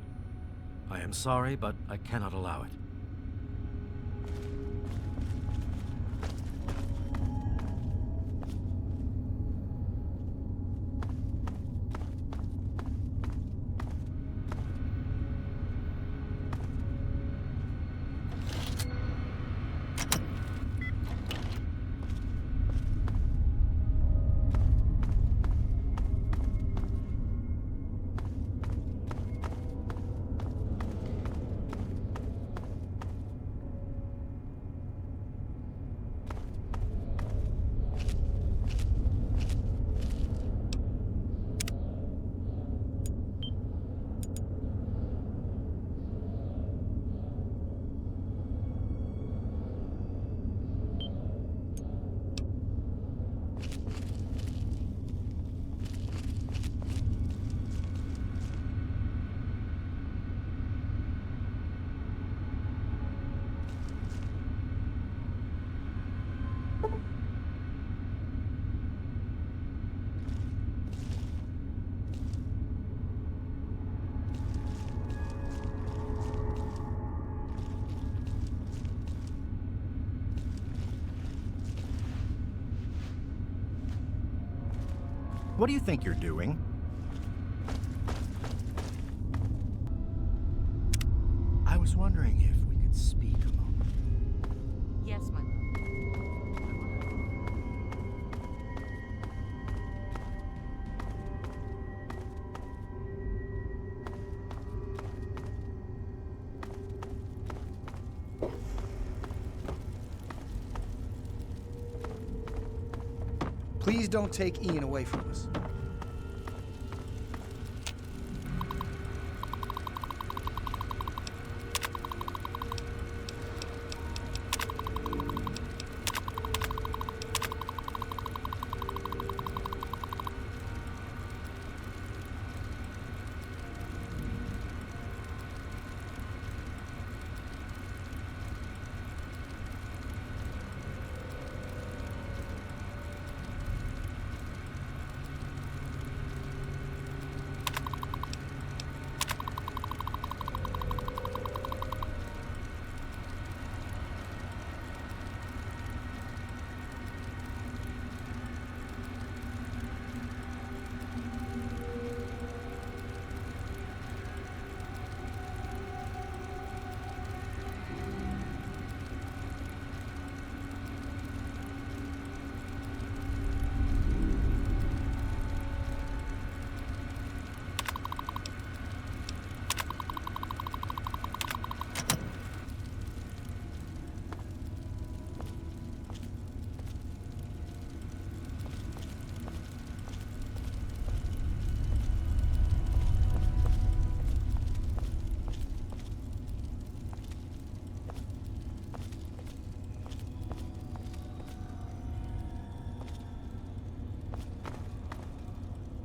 I am sorry, but I cannot allow it. What do you think you're doing? I was wondering if we could speak a moment. Yes, my love. Please don't take Ian away from us.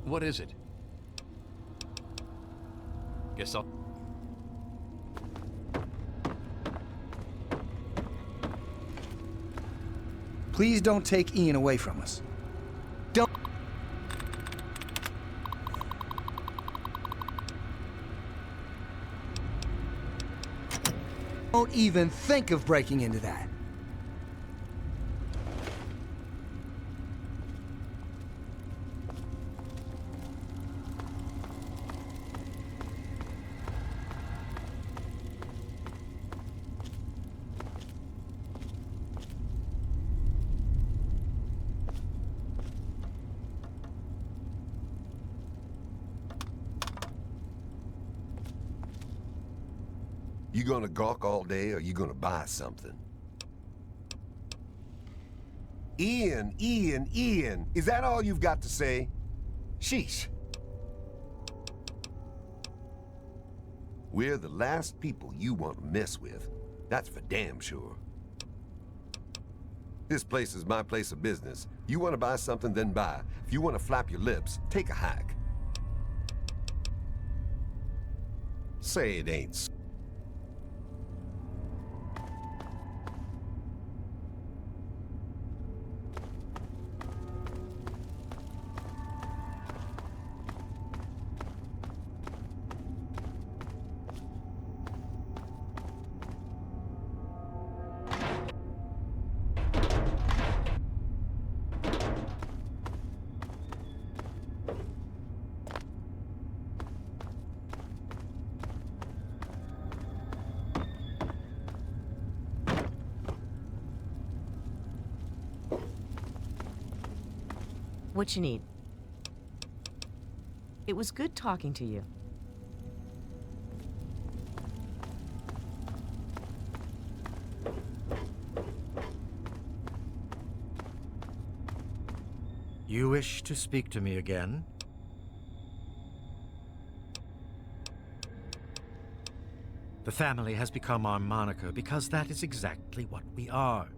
What is it? Guess I'll... Please don't take Ian away from us. Don't even think of breaking into that. You gonna gawk all day, or you gonna buy something? Ian, is that all you've got to say? Sheesh. We're the last people you want to mess with. That's for damn sure. This place is my place of business. You want to buy something, then buy. If you want to flap your lips, take a hike. Say it ain't. What you need? It was good talking to you. You wish to speak to me again? The family has become our moniker because that is exactly what we are.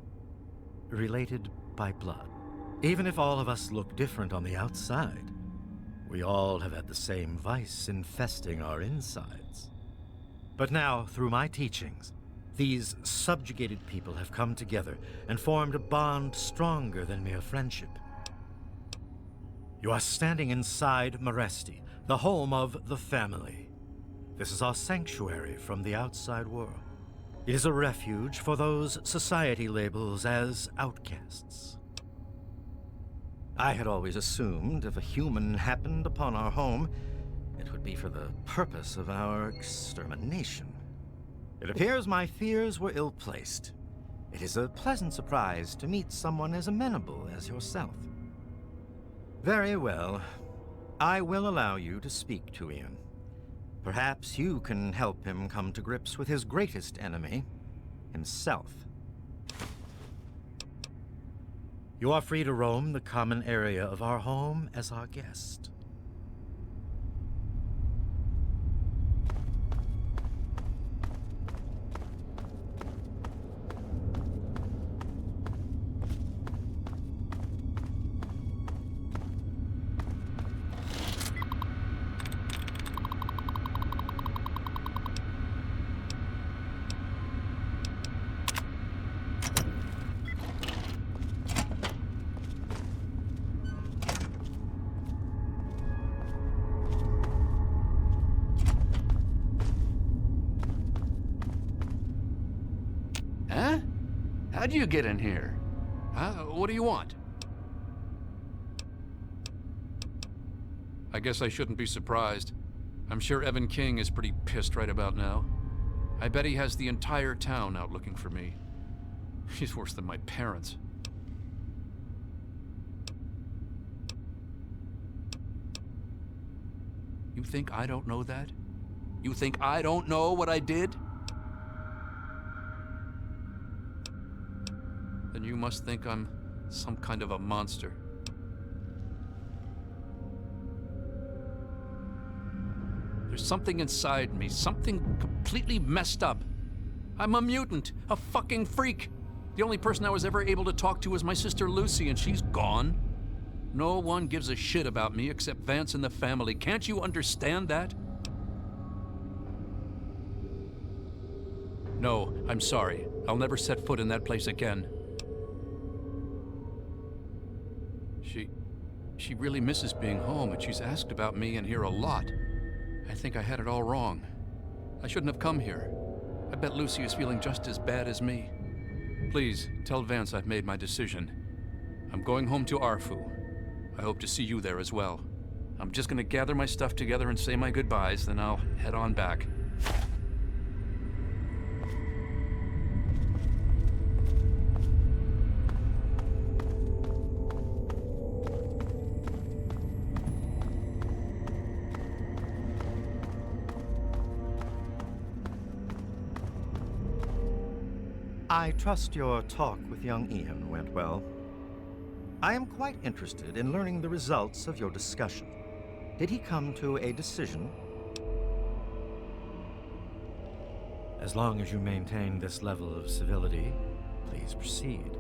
Related by blood. Even if all of us look different on the outside, we all have had the same vice infesting our insides. But now, through my teachings, these subjugated people have come together and formed a bond stronger than mere friendship. You are standing inside Maresti, the home of the family. This is our sanctuary from the outside world. It is a refuge for those society labels as outcasts. I had always assumed if a human happened upon our home, it would be for the purpose of our extermination. It appears my fears were ill-placed. It is a pleasant surprise to meet someone as amenable as yourself. Very well. I will allow you to speak to Ian. Perhaps you can help him come to grips with his greatest enemy, himself. You are free to roam the common area of our home as our guest. Huh? How'd you get in here? What do you want? I guess I shouldn't be surprised. I'm sure Evan King is pretty pissed right about now. I bet he has the entire town out looking for me. He's worse than my parents. You think I don't know that? You think I don't know what I did? Then you must think I'm some kind of a monster. There's something inside me, something completely messed up. I'm a mutant, a fucking freak. The only person I was ever able to talk to was my sister Lucy, and she's gone. No one gives a shit about me except Vance and the family. Can't you understand that? No, I'm sorry. I'll never set foot in that place again. She really misses being home, and she's asked about me and here a lot. I think I had it all wrong. I shouldn't have come here. I bet Lucy is feeling just as bad as me. Please, tell Vance I've made my decision. I'm going home to Arfu. I hope to see you there as well. I'm just gonna gather my stuff together and say my goodbyes, then I'll head on back. I trust your talk with young Ian went well. I am quite interested in learning the results of your discussion. Did he come to a decision? As long as you maintain this level of civility, please proceed.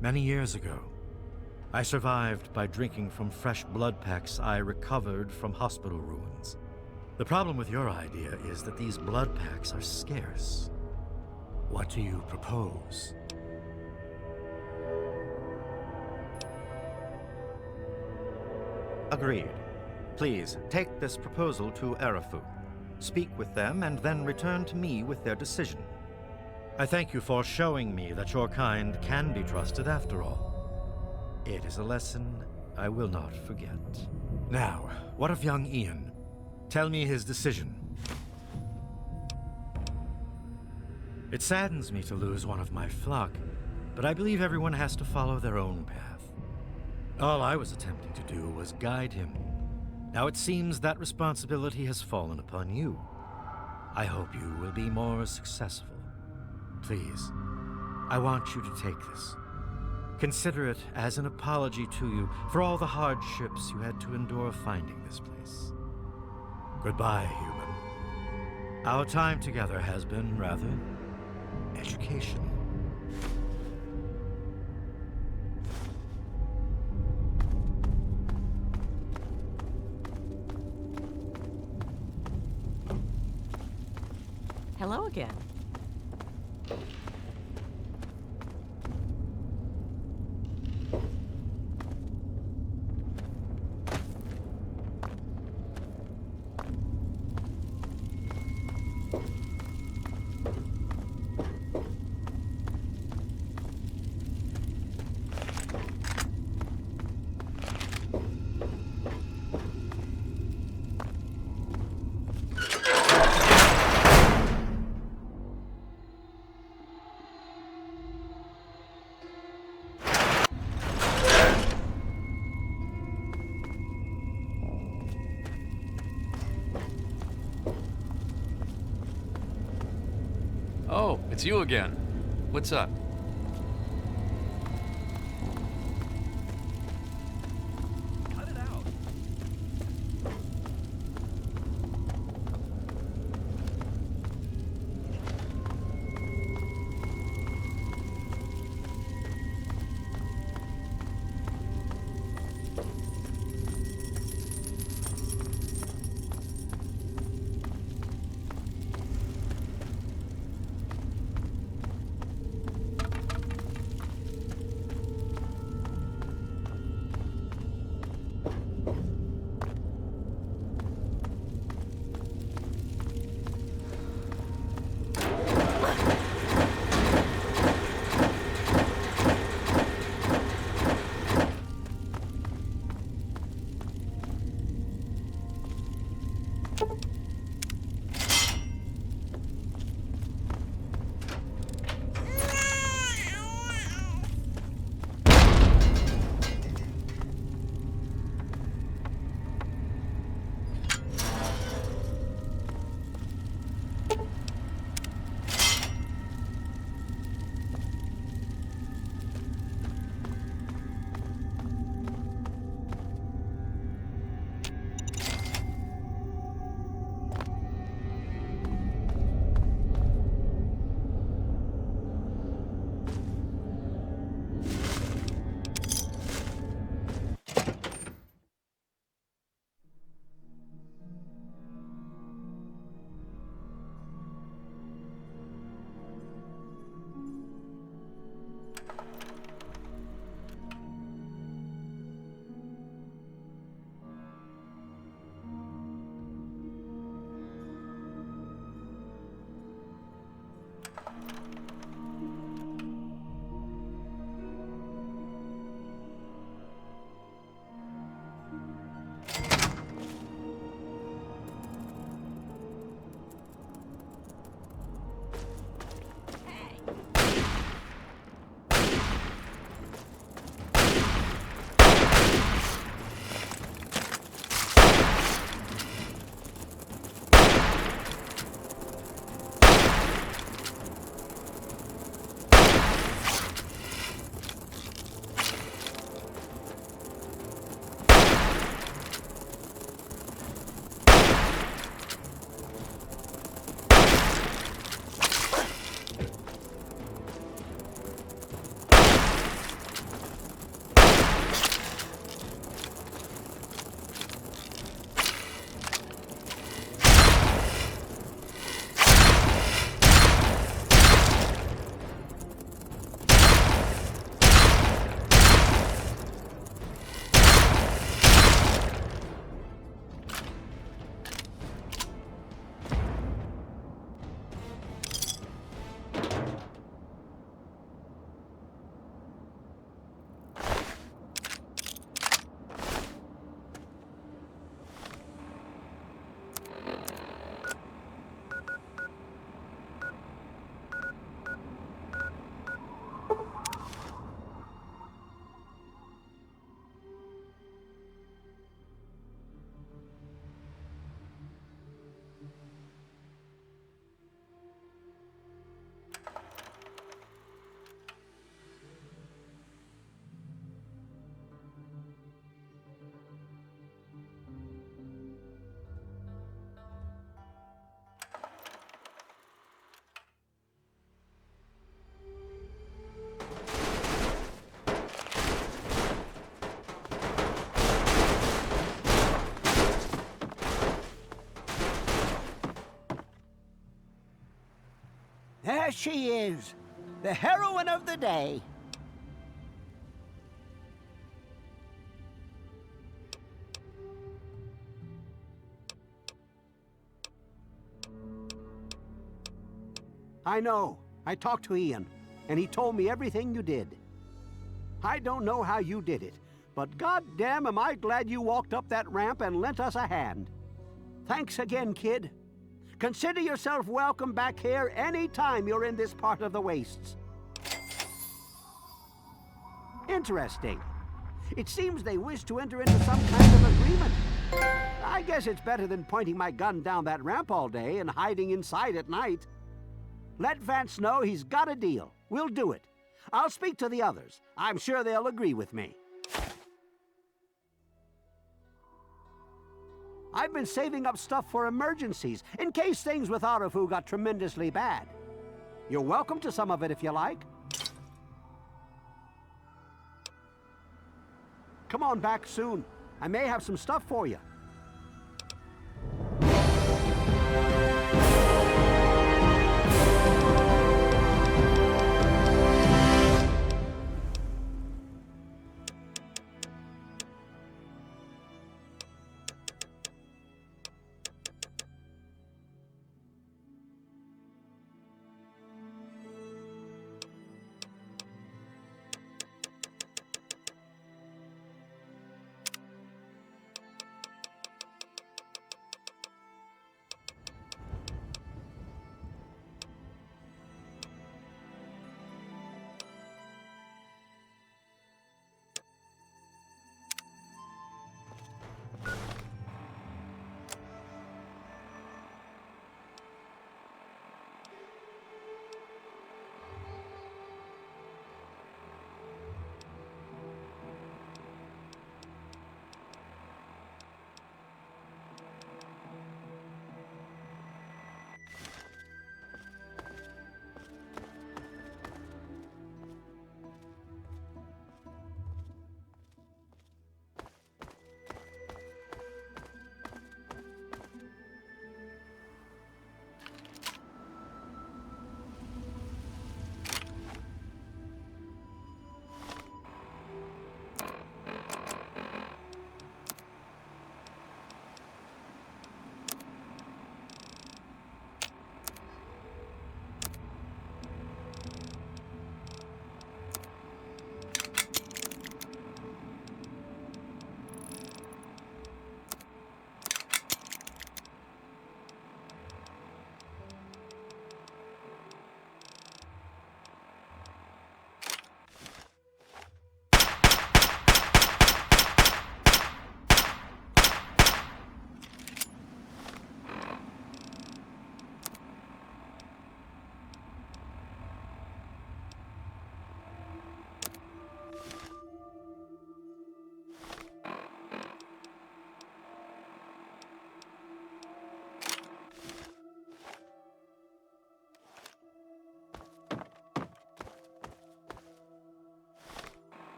Many years ago, I survived by drinking from fresh blood packs I recovered from hospital ruins. The problem with your idea is that these blood packs are scarce. What do you propose? Agreed. Please, take this proposal to Arafu. Speak with them and then return to me with their decision. I thank you for showing me that your kind can be trusted after all. It is a lesson I will not forget. Now, what of young Ian? Tell me his decision. It saddens me to lose one of my flock, but I believe everyone has to follow their own path. All I was attempting to do was guide him. Now it seems that responsibility has fallen upon you. I hope you will be more successful. Please, I want you to take this. Consider it as an apology to you for all the hardships you had to endure finding this place. Goodbye, human. Our time together has been rather educational. Hello again. Oh, it's you again. What's up? Cut it out. There she is, the heroine of the day. I know. I talked to Ian, and he told me everything you did. I don't know how you did it, but goddamn am I glad you walked up that ramp and lent us a hand. Thanks again, kid. Consider yourself welcome back here any time you're in this part of the wastes. Interesting. It seems they wish to enter into some kind of agreement. I guess it's better than pointing my gun down that ramp all day and hiding inside at night. Let Vance know he's got a deal. We'll do it. I'll speak to the others. I'm sure they'll agree with me. I've been saving up stuff for emergencies, in case things with Arafu got tremendously bad. You're welcome to some of it if you like. Come on back soon. I may have some stuff for you.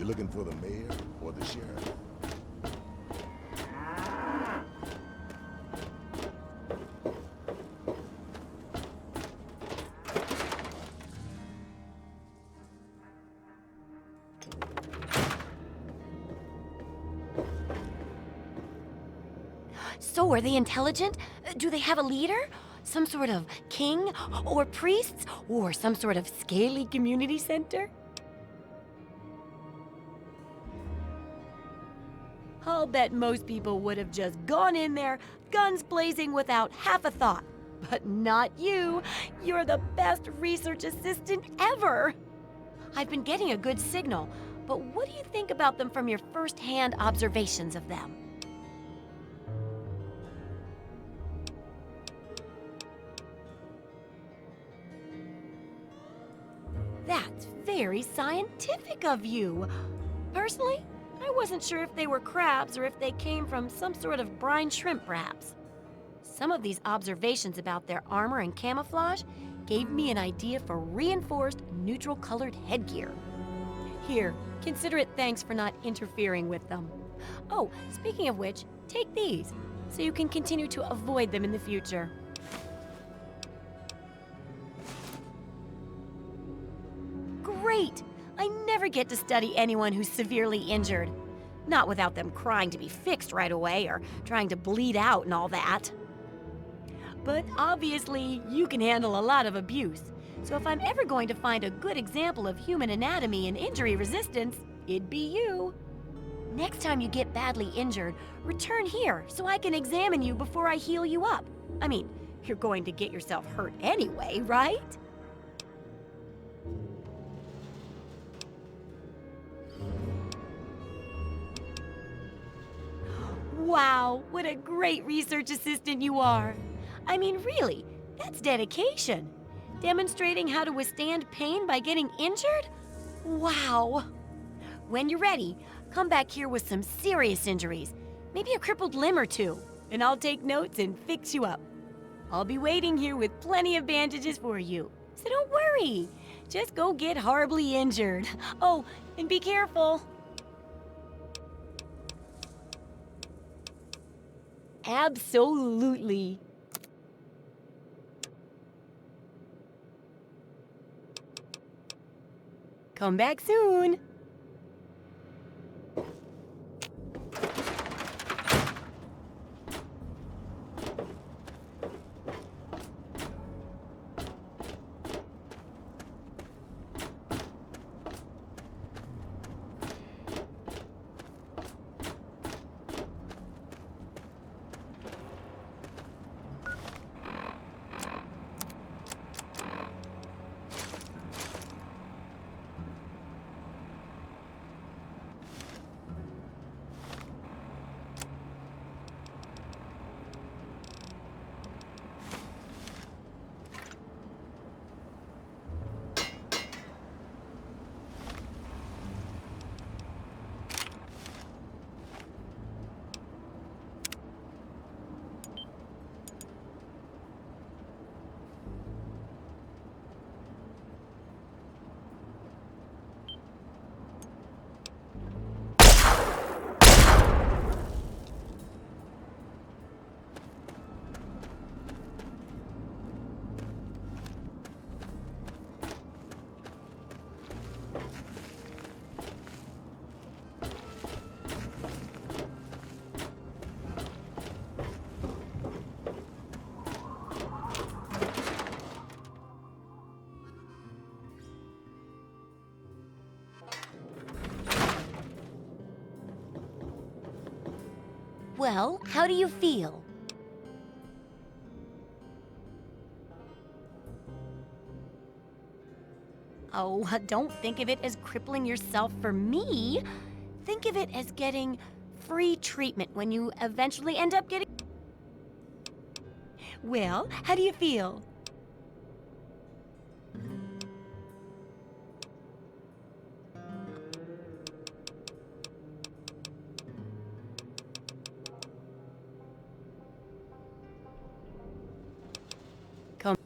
looking for the mayor or the sheriff? So, are they intelligent? Do they have a leader? Some sort of king or priests or some sort of scaly community center? I'll bet most people would have just gone in there, guns blazing without half a thought. But not you. You're the best research assistant ever. I've been getting a good signal, but what do you think about them from your first-hand observations of them? That's very scientific of you. Personally, I wasn't sure if they were crabs or if they came from some sort of brine shrimp, perhaps. Some of these observations about their armor and camouflage gave me an idea for reinforced neutral-colored headgear. Here, consider it thanks for not interfering with them. Oh, speaking of which, take these, so you can continue to avoid them in the future. Great! I never get to study anyone who's severely injured. Not without them crying to be fixed right away or trying to bleed out and all that. But obviously, you can handle a lot of abuse. So if I'm ever going to find a good example of human anatomy and injury resistance, it'd be you. Next time you get badly injured, return here so I can examine you before I heal you up. I mean, you're going to get yourself hurt anyway, right? Wow, what a great research assistant you are. I mean, really, that's dedication. Demonstrating how to withstand pain by getting injured? Wow. When you're ready, come back here with some serious injuries, maybe a crippled limb or two, and I'll take notes and fix you up. I'll be waiting here with plenty of bandages for you, so don't worry. Just go get horribly injured. Oh, and be careful. Absolutely. Come back soon. Well, how do you feel? Oh, don't think of it as crippling yourself for me. Think of it as getting free treatment when you eventually end up getting... Well, how do you feel? Come.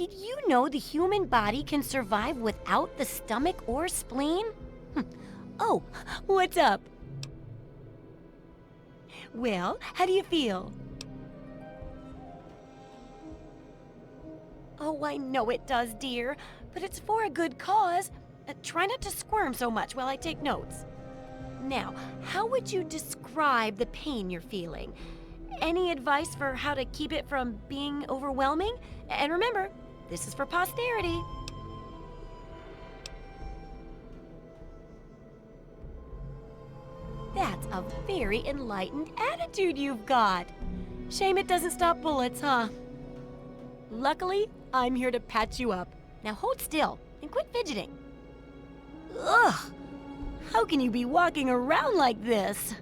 Did you know the human body can survive without the stomach or spleen? Oh, what's up? Well, how do you feel? Oh, I know it does, dear, but it's for a good cause. Try not to squirm so much while I take notes. Now, how would you describe the pain you're feeling? Any advice for how to keep it from being overwhelming? And remember, this is for posterity. That's a very enlightened attitude you've got. Shame it doesn't stop bullets, huh? Luckily, I'm here to patch you up. Now hold still and quit fidgeting. Ugh! How can you be walking around like this?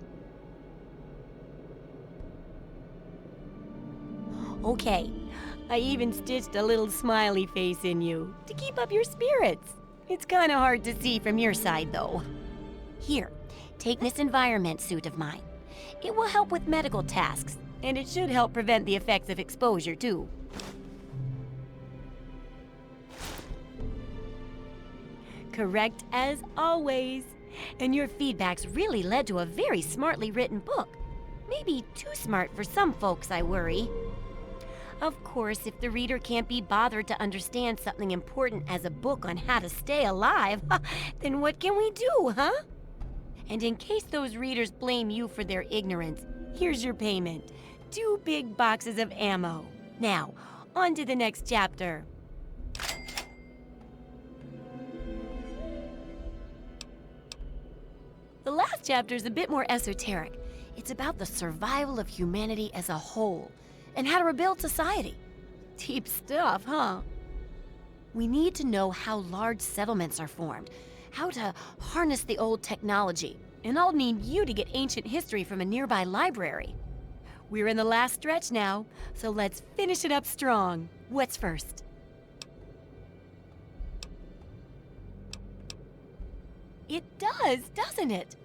Okay, I even stitched a little smiley face in you to keep up your spirits. It's kind of hard to see from your side, though. Here, take this environment suit of mine. It will help with medical tasks, and it should help prevent the effects of exposure, too. Correct as always. And your feedback's really led to a very smartly written book. Maybe too smart for some folks, I worry. Of course, if the reader can't be bothered to understand something important as a book on how to stay alive, then what can we do, huh? And in case those readers blame you for their ignorance, here's your payment. 2 big boxes of ammo. Now, on to the next chapter. The last chapter is a bit more esoteric. It's about the survival of humanity as a whole, and how to rebuild society. Deep stuff, huh? We need to know how large settlements are formed, how to harness the old technology, and I'll need you to get ancient history from a nearby library. We're in the last stretch now, so let's finish it up strong. What's first? It does, doesn't it?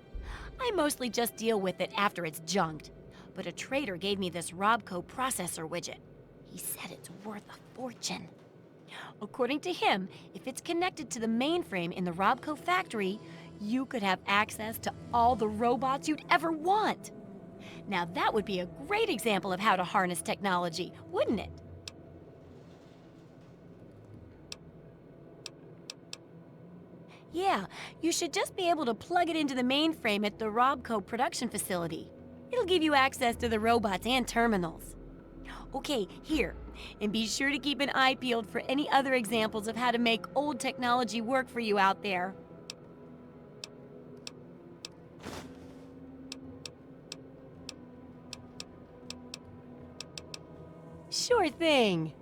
I mostly just deal with it after it's junked. But a trader gave me this Robco processor widget. He said it's worth a fortune. According to him, if it's connected to the mainframe in the Robco factory, you could have access to all the robots you'd ever want. Now that would be a great example of how to harness technology, wouldn't it? Yeah, you should just be able to plug it into the mainframe at the Robco production facility. It'll give you access to the robots and terminals. Okay, here. And be sure to keep an eye peeled for any other examples of how to make old technology work for you out there. Sure thing.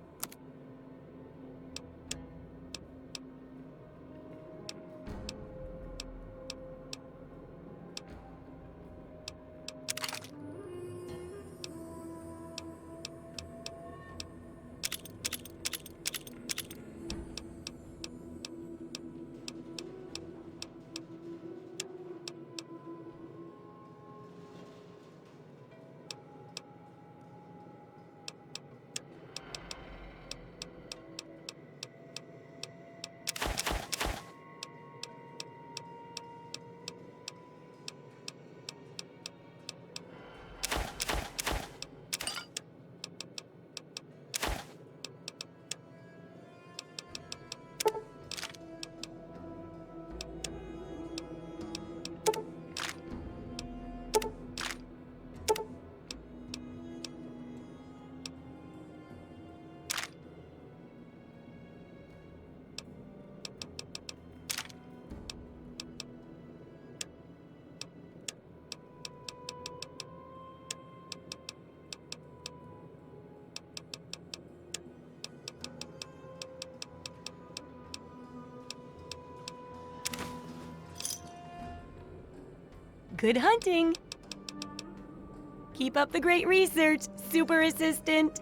Good hunting! Keep up the great research, Super Assistant!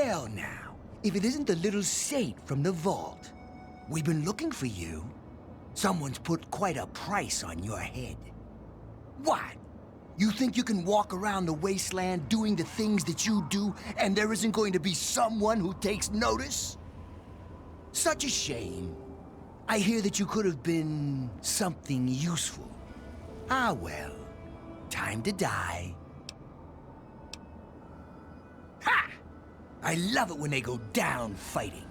Well now, if it isn't the little saint from the vault. We've been looking for you. Someone's put quite a price on your head. What? You think you can walk around the wasteland doing the things that you do, and there isn't going to be someone who takes notice? Such a shame. I hear that you could have been something useful. Ah well, time to die. Ha! I love it when they go down fighting.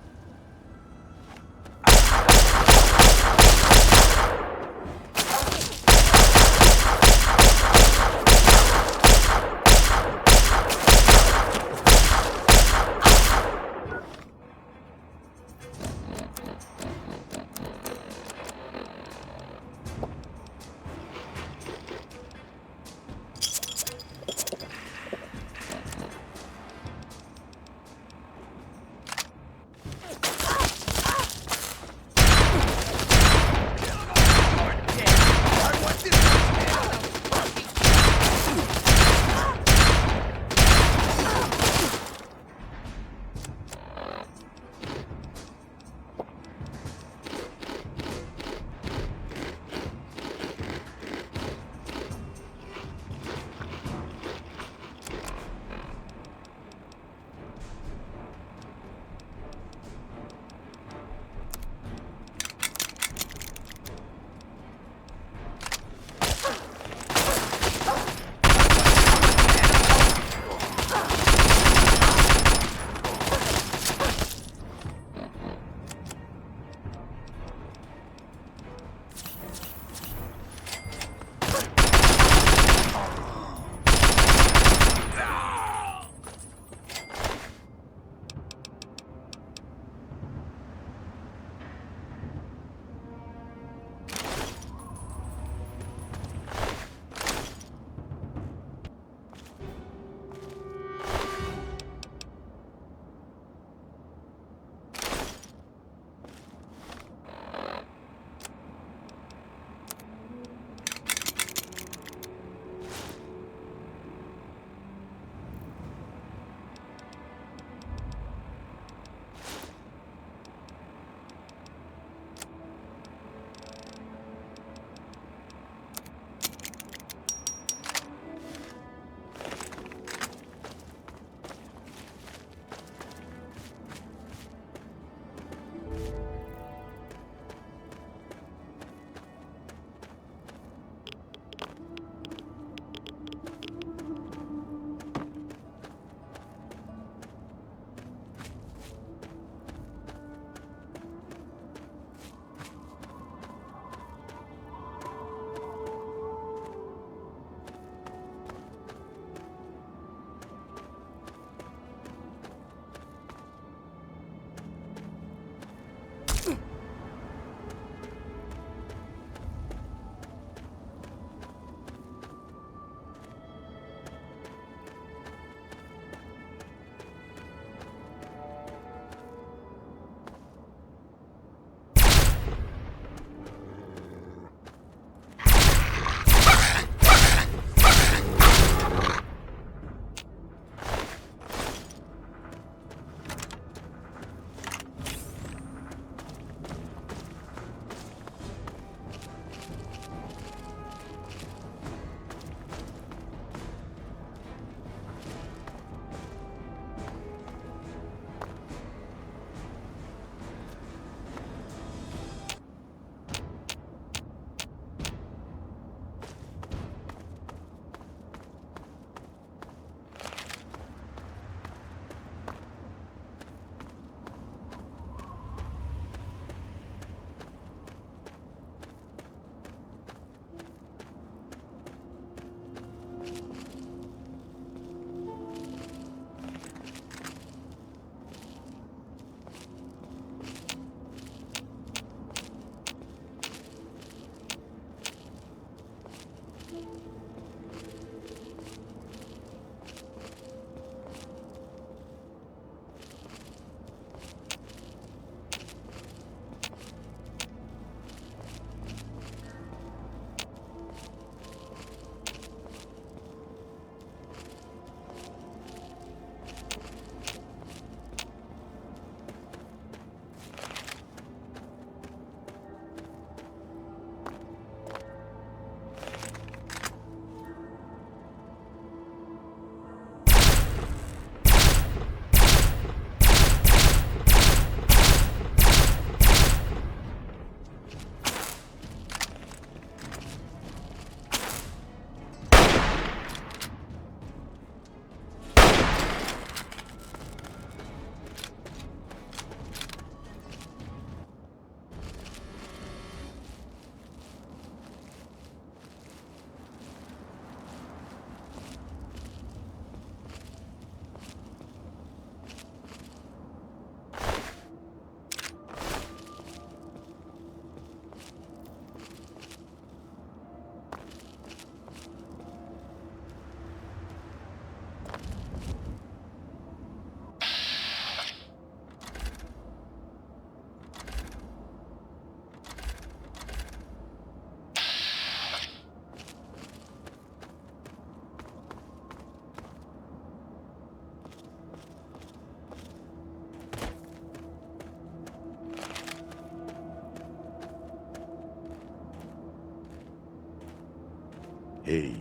Hey,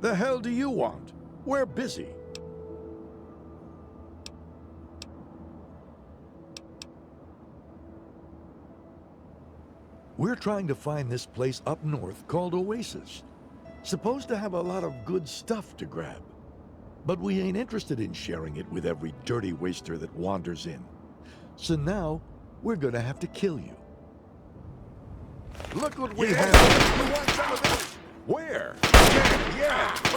the hell do you want? We're busy. We're trying to find this place up north called Oasis. Supposed to have a lot of good stuff to grab. But we ain't interested in sharing it with every dirty waster that wanders in. So now, we're gonna have to kill you. Look what we have! You want some of this? Where? Yeah!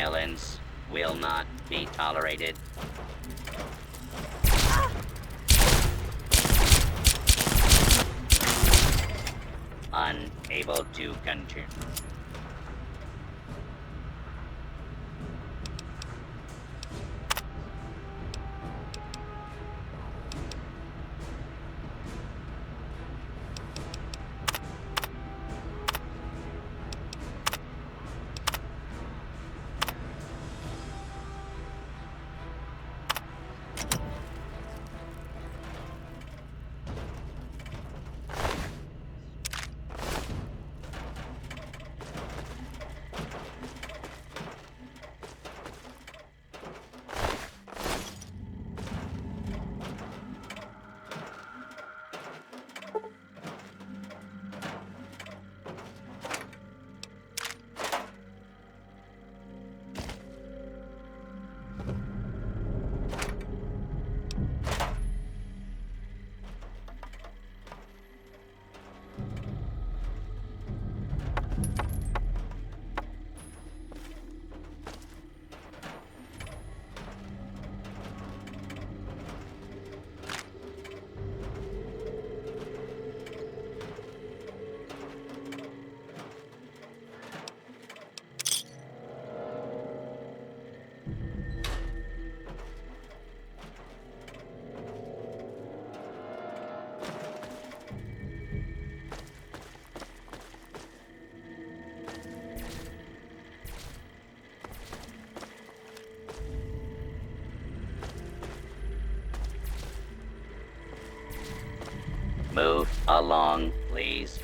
Violence will not be tolerated. Unable to continue. Move along, please.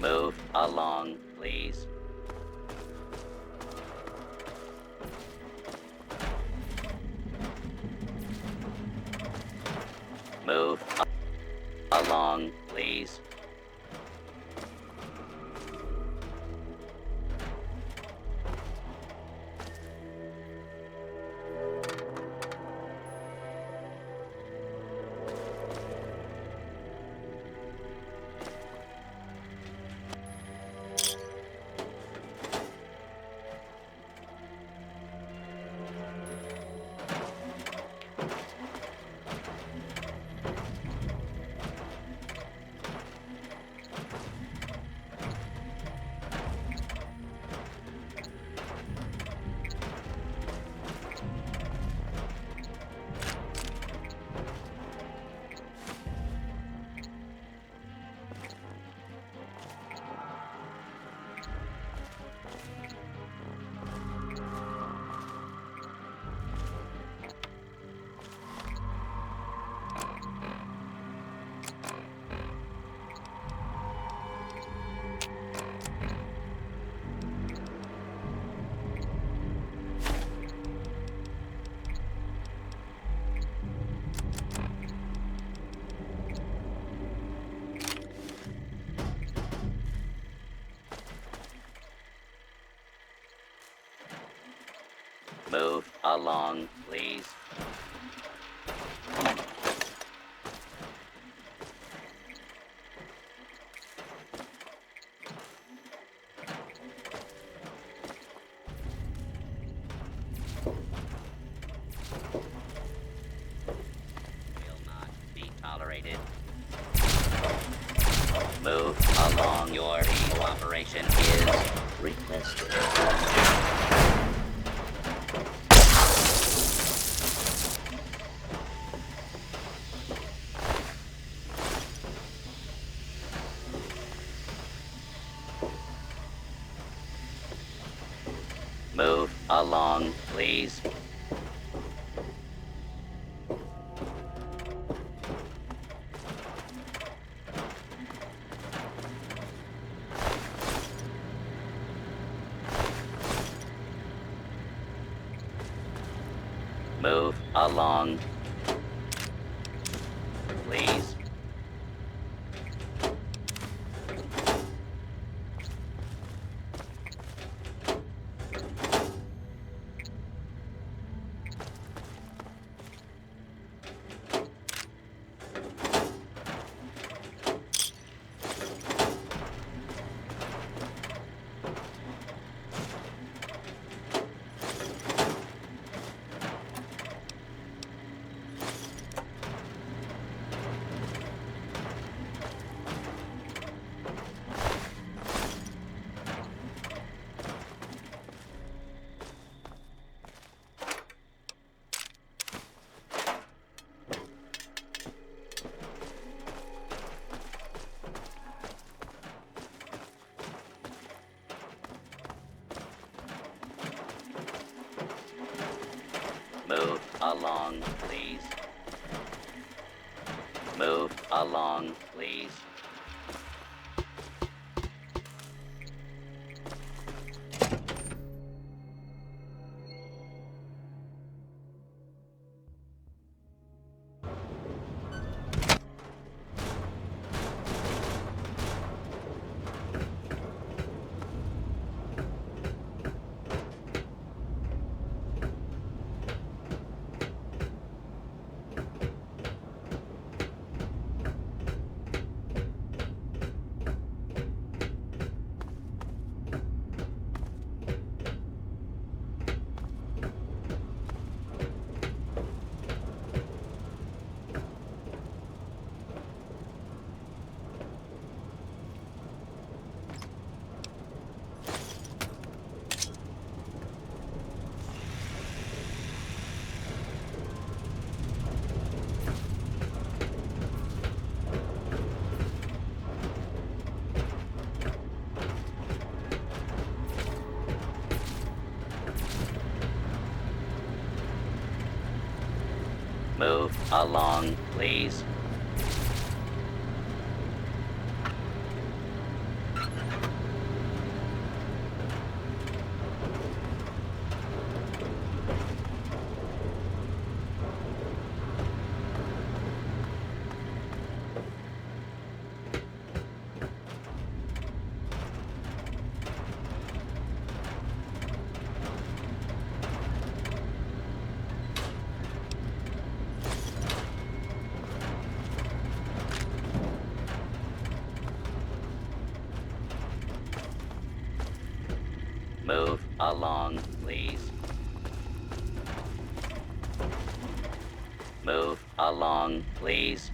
Move along, please. Move along, please. Move along, please. Will not be tolerated. Move along. Your cooperation is requested. Move along, please. along. Please. Move along, please. Move along, please. Move along, please. Move along, please. Move along, please.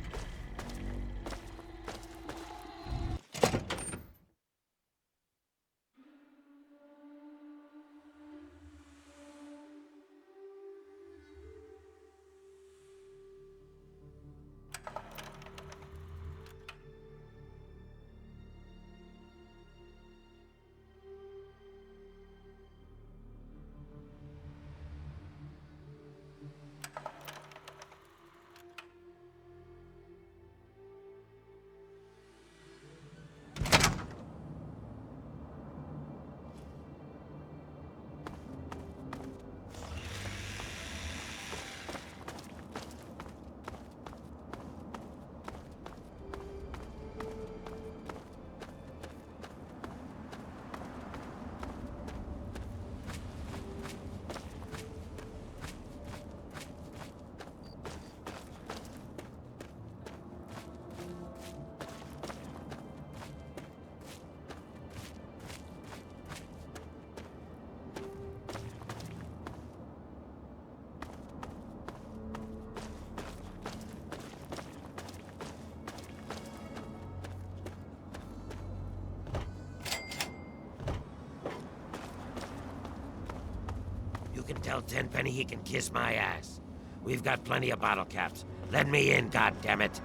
You can tell Tenpenny he can kiss my ass. We've got plenty of bottle caps. Let me in, goddammit.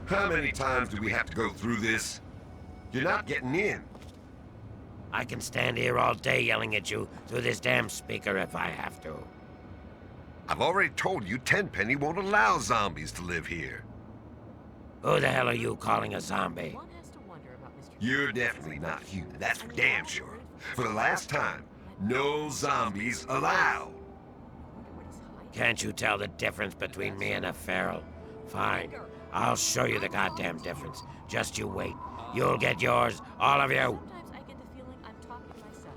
How many times do we have to go through this? You're not getting in. I can stand here all day yelling at you through this damn speaker if I have to. I've already told you Tenpenny won't allow zombies to live here. Who the hell are you calling a zombie? You're definitely not human, that's for damn sure. For the last time, no zombies allowed. Can't you tell the difference between me and a feral? Fine. I'll show you the goddamn difference. Just you wait. You'll get yours, all of you. Sometimes I get the feeling I'm talking to myself.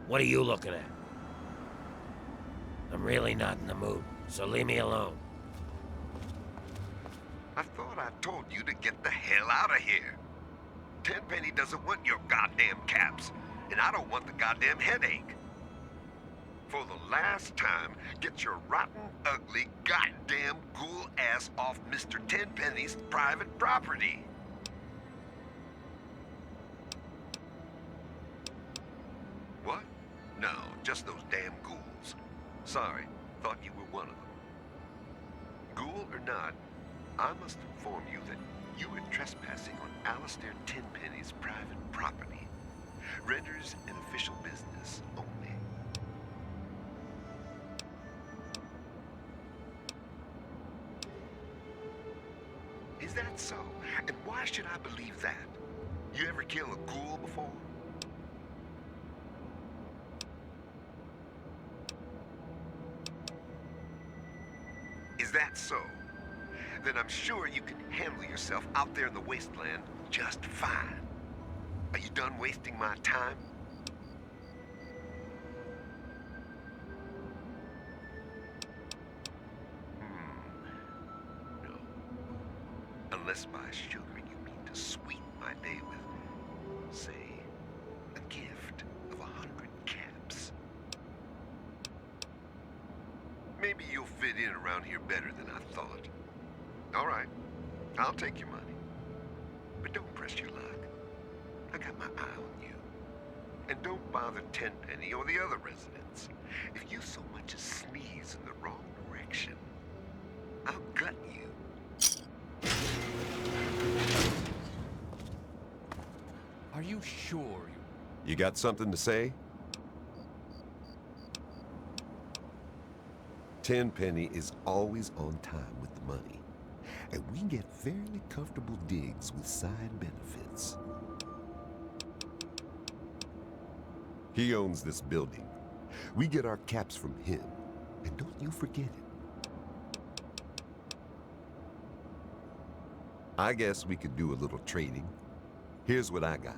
What are you looking at? I'm really not in the mood, so leave me alone. I thought I told you to get the hell out of here. Tenpenny doesn't want your goddamn caps, and I don't want the goddamn headache. For the last time, get your rotten, ugly, goddamn ghoul ass off Mr. Tenpenny's private property. What? No, just those damn ghouls. Sorry, thought you were one of them. Ghoul or not, I must inform you that you are trespassing on Alistair Tenpenny's private property. Renders an official business only. Is that so? And why should I believe that? You ever kill a ghoul before? Is that so? Then I'm sure you can handle yourself out there in the wasteland just fine. Are you done wasting my time? No. Unless by sugar you mean to sweeten my day with, say, a gift of 100 caps. Maybe you'll fit in around here better than I thought. All right, I'll take your money. But don't press your luck. I got my eye on you. And don't bother Tenpenny or the other residents. If you so much as sneeze in the wrong direction, I'll gut you. Are you sure You got something to say? Tenpenny is always on time with the money, and we get fairly comfortable digs with side benefits. He owns this building. We get our caps from him, and don't you forget it. I guess we could do a little trading. Here's what I got.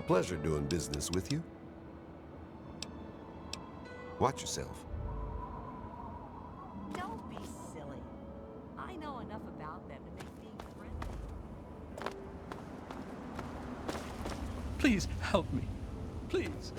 pleasure doing business with you. Watch yourself. Don't be silly. I know enough about them to make being friendly. Please help me. Please.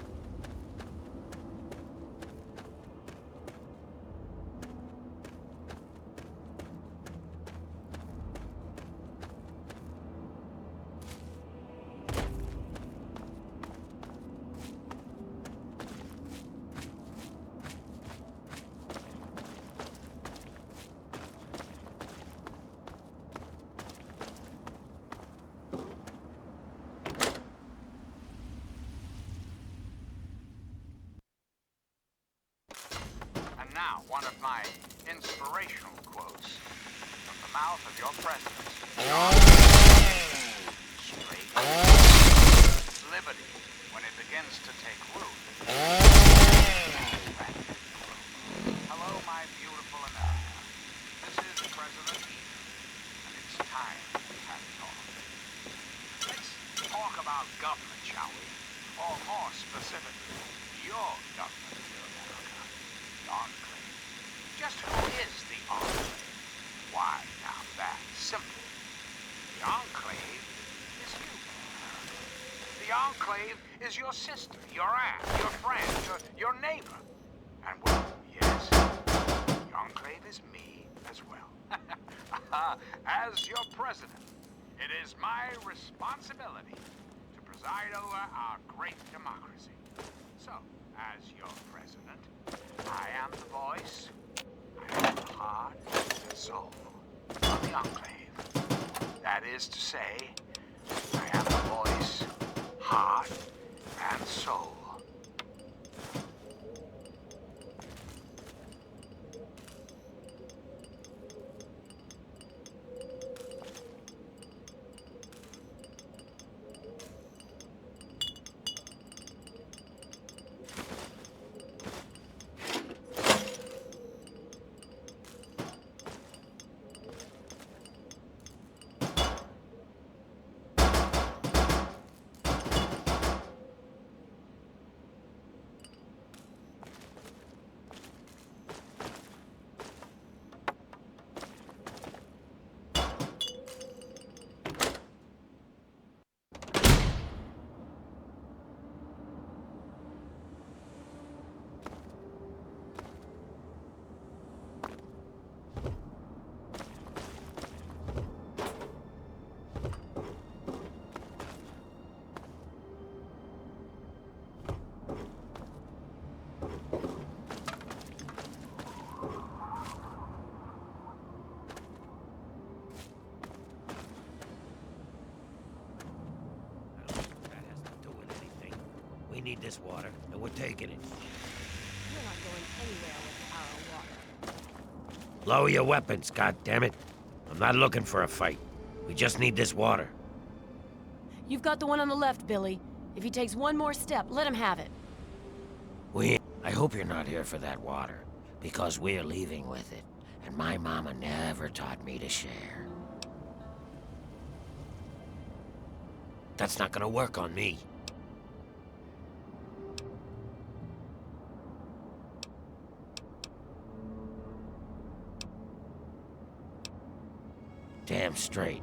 And now, one of my inspirational quotes from the mouth of your president. Straight. Liberty, when it begins to take root. Hello, my beautiful America. This is President Eden, and it's time to have a talk. Let's talk about government, shall we? Or more specifically, your government here, America. The Enclave. Just who is the Enclave? Why, now that's simple. The Enclave is you, America. The Enclave is your sister, your aunt, your friend, your neighbor. And well, yes, the Enclave is me as well. As your president, it is my responsibility to preside over our great democracy. So, as your president, I am the voice, I am the heart and soul of the Enclave. That is to say, I am the voice, heart, and soul. We need this water, and we're taking it. We're not going anywhere with our water. Lower your weapons, goddammit. I'm not looking for a fight. We just need this water. You've got the one on the left, Billy. If he takes one more step, let him have it. I hope you're not here for that water, because we're leaving with it. And my mama never taught me to share. That's not gonna work on me. Damn straight.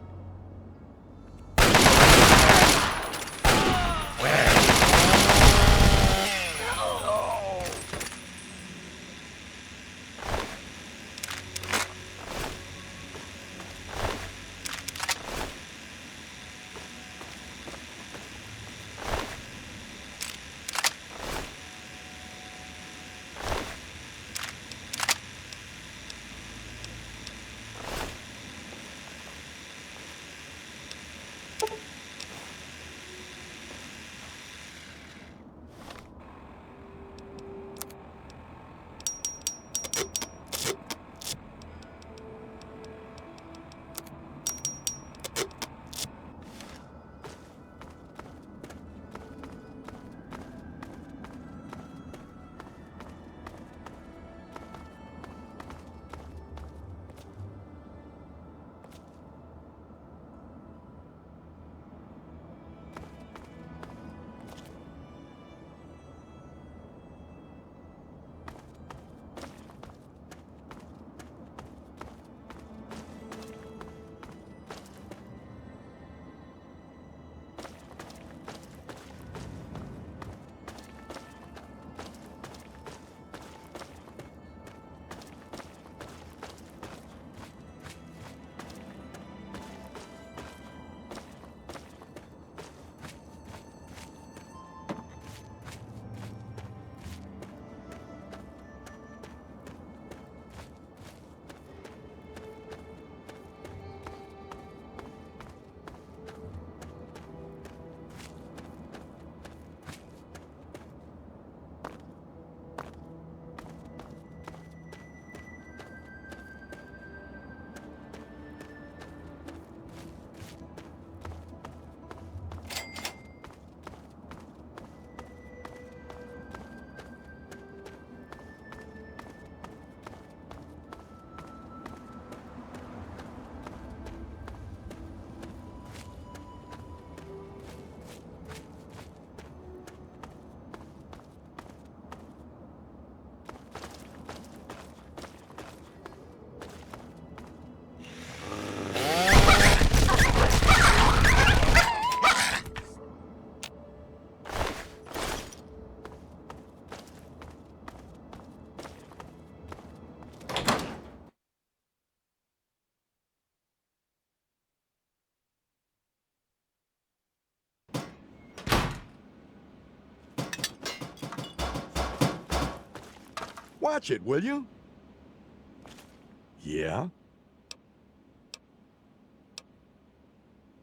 Watch it, will you? Yeah?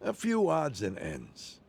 A few odds and ends.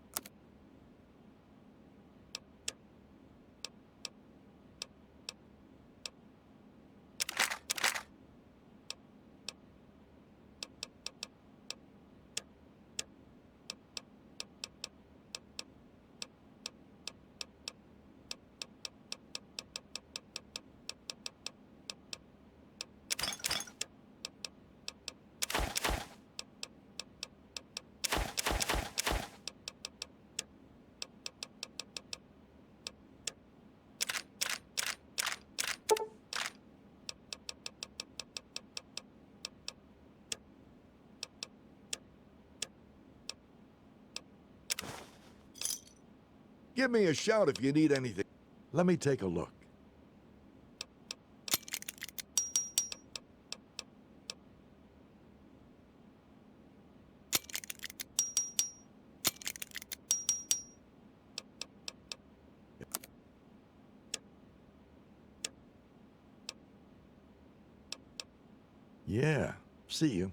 Give me a shout if you need anything. Let me take a look. Yeah, see you.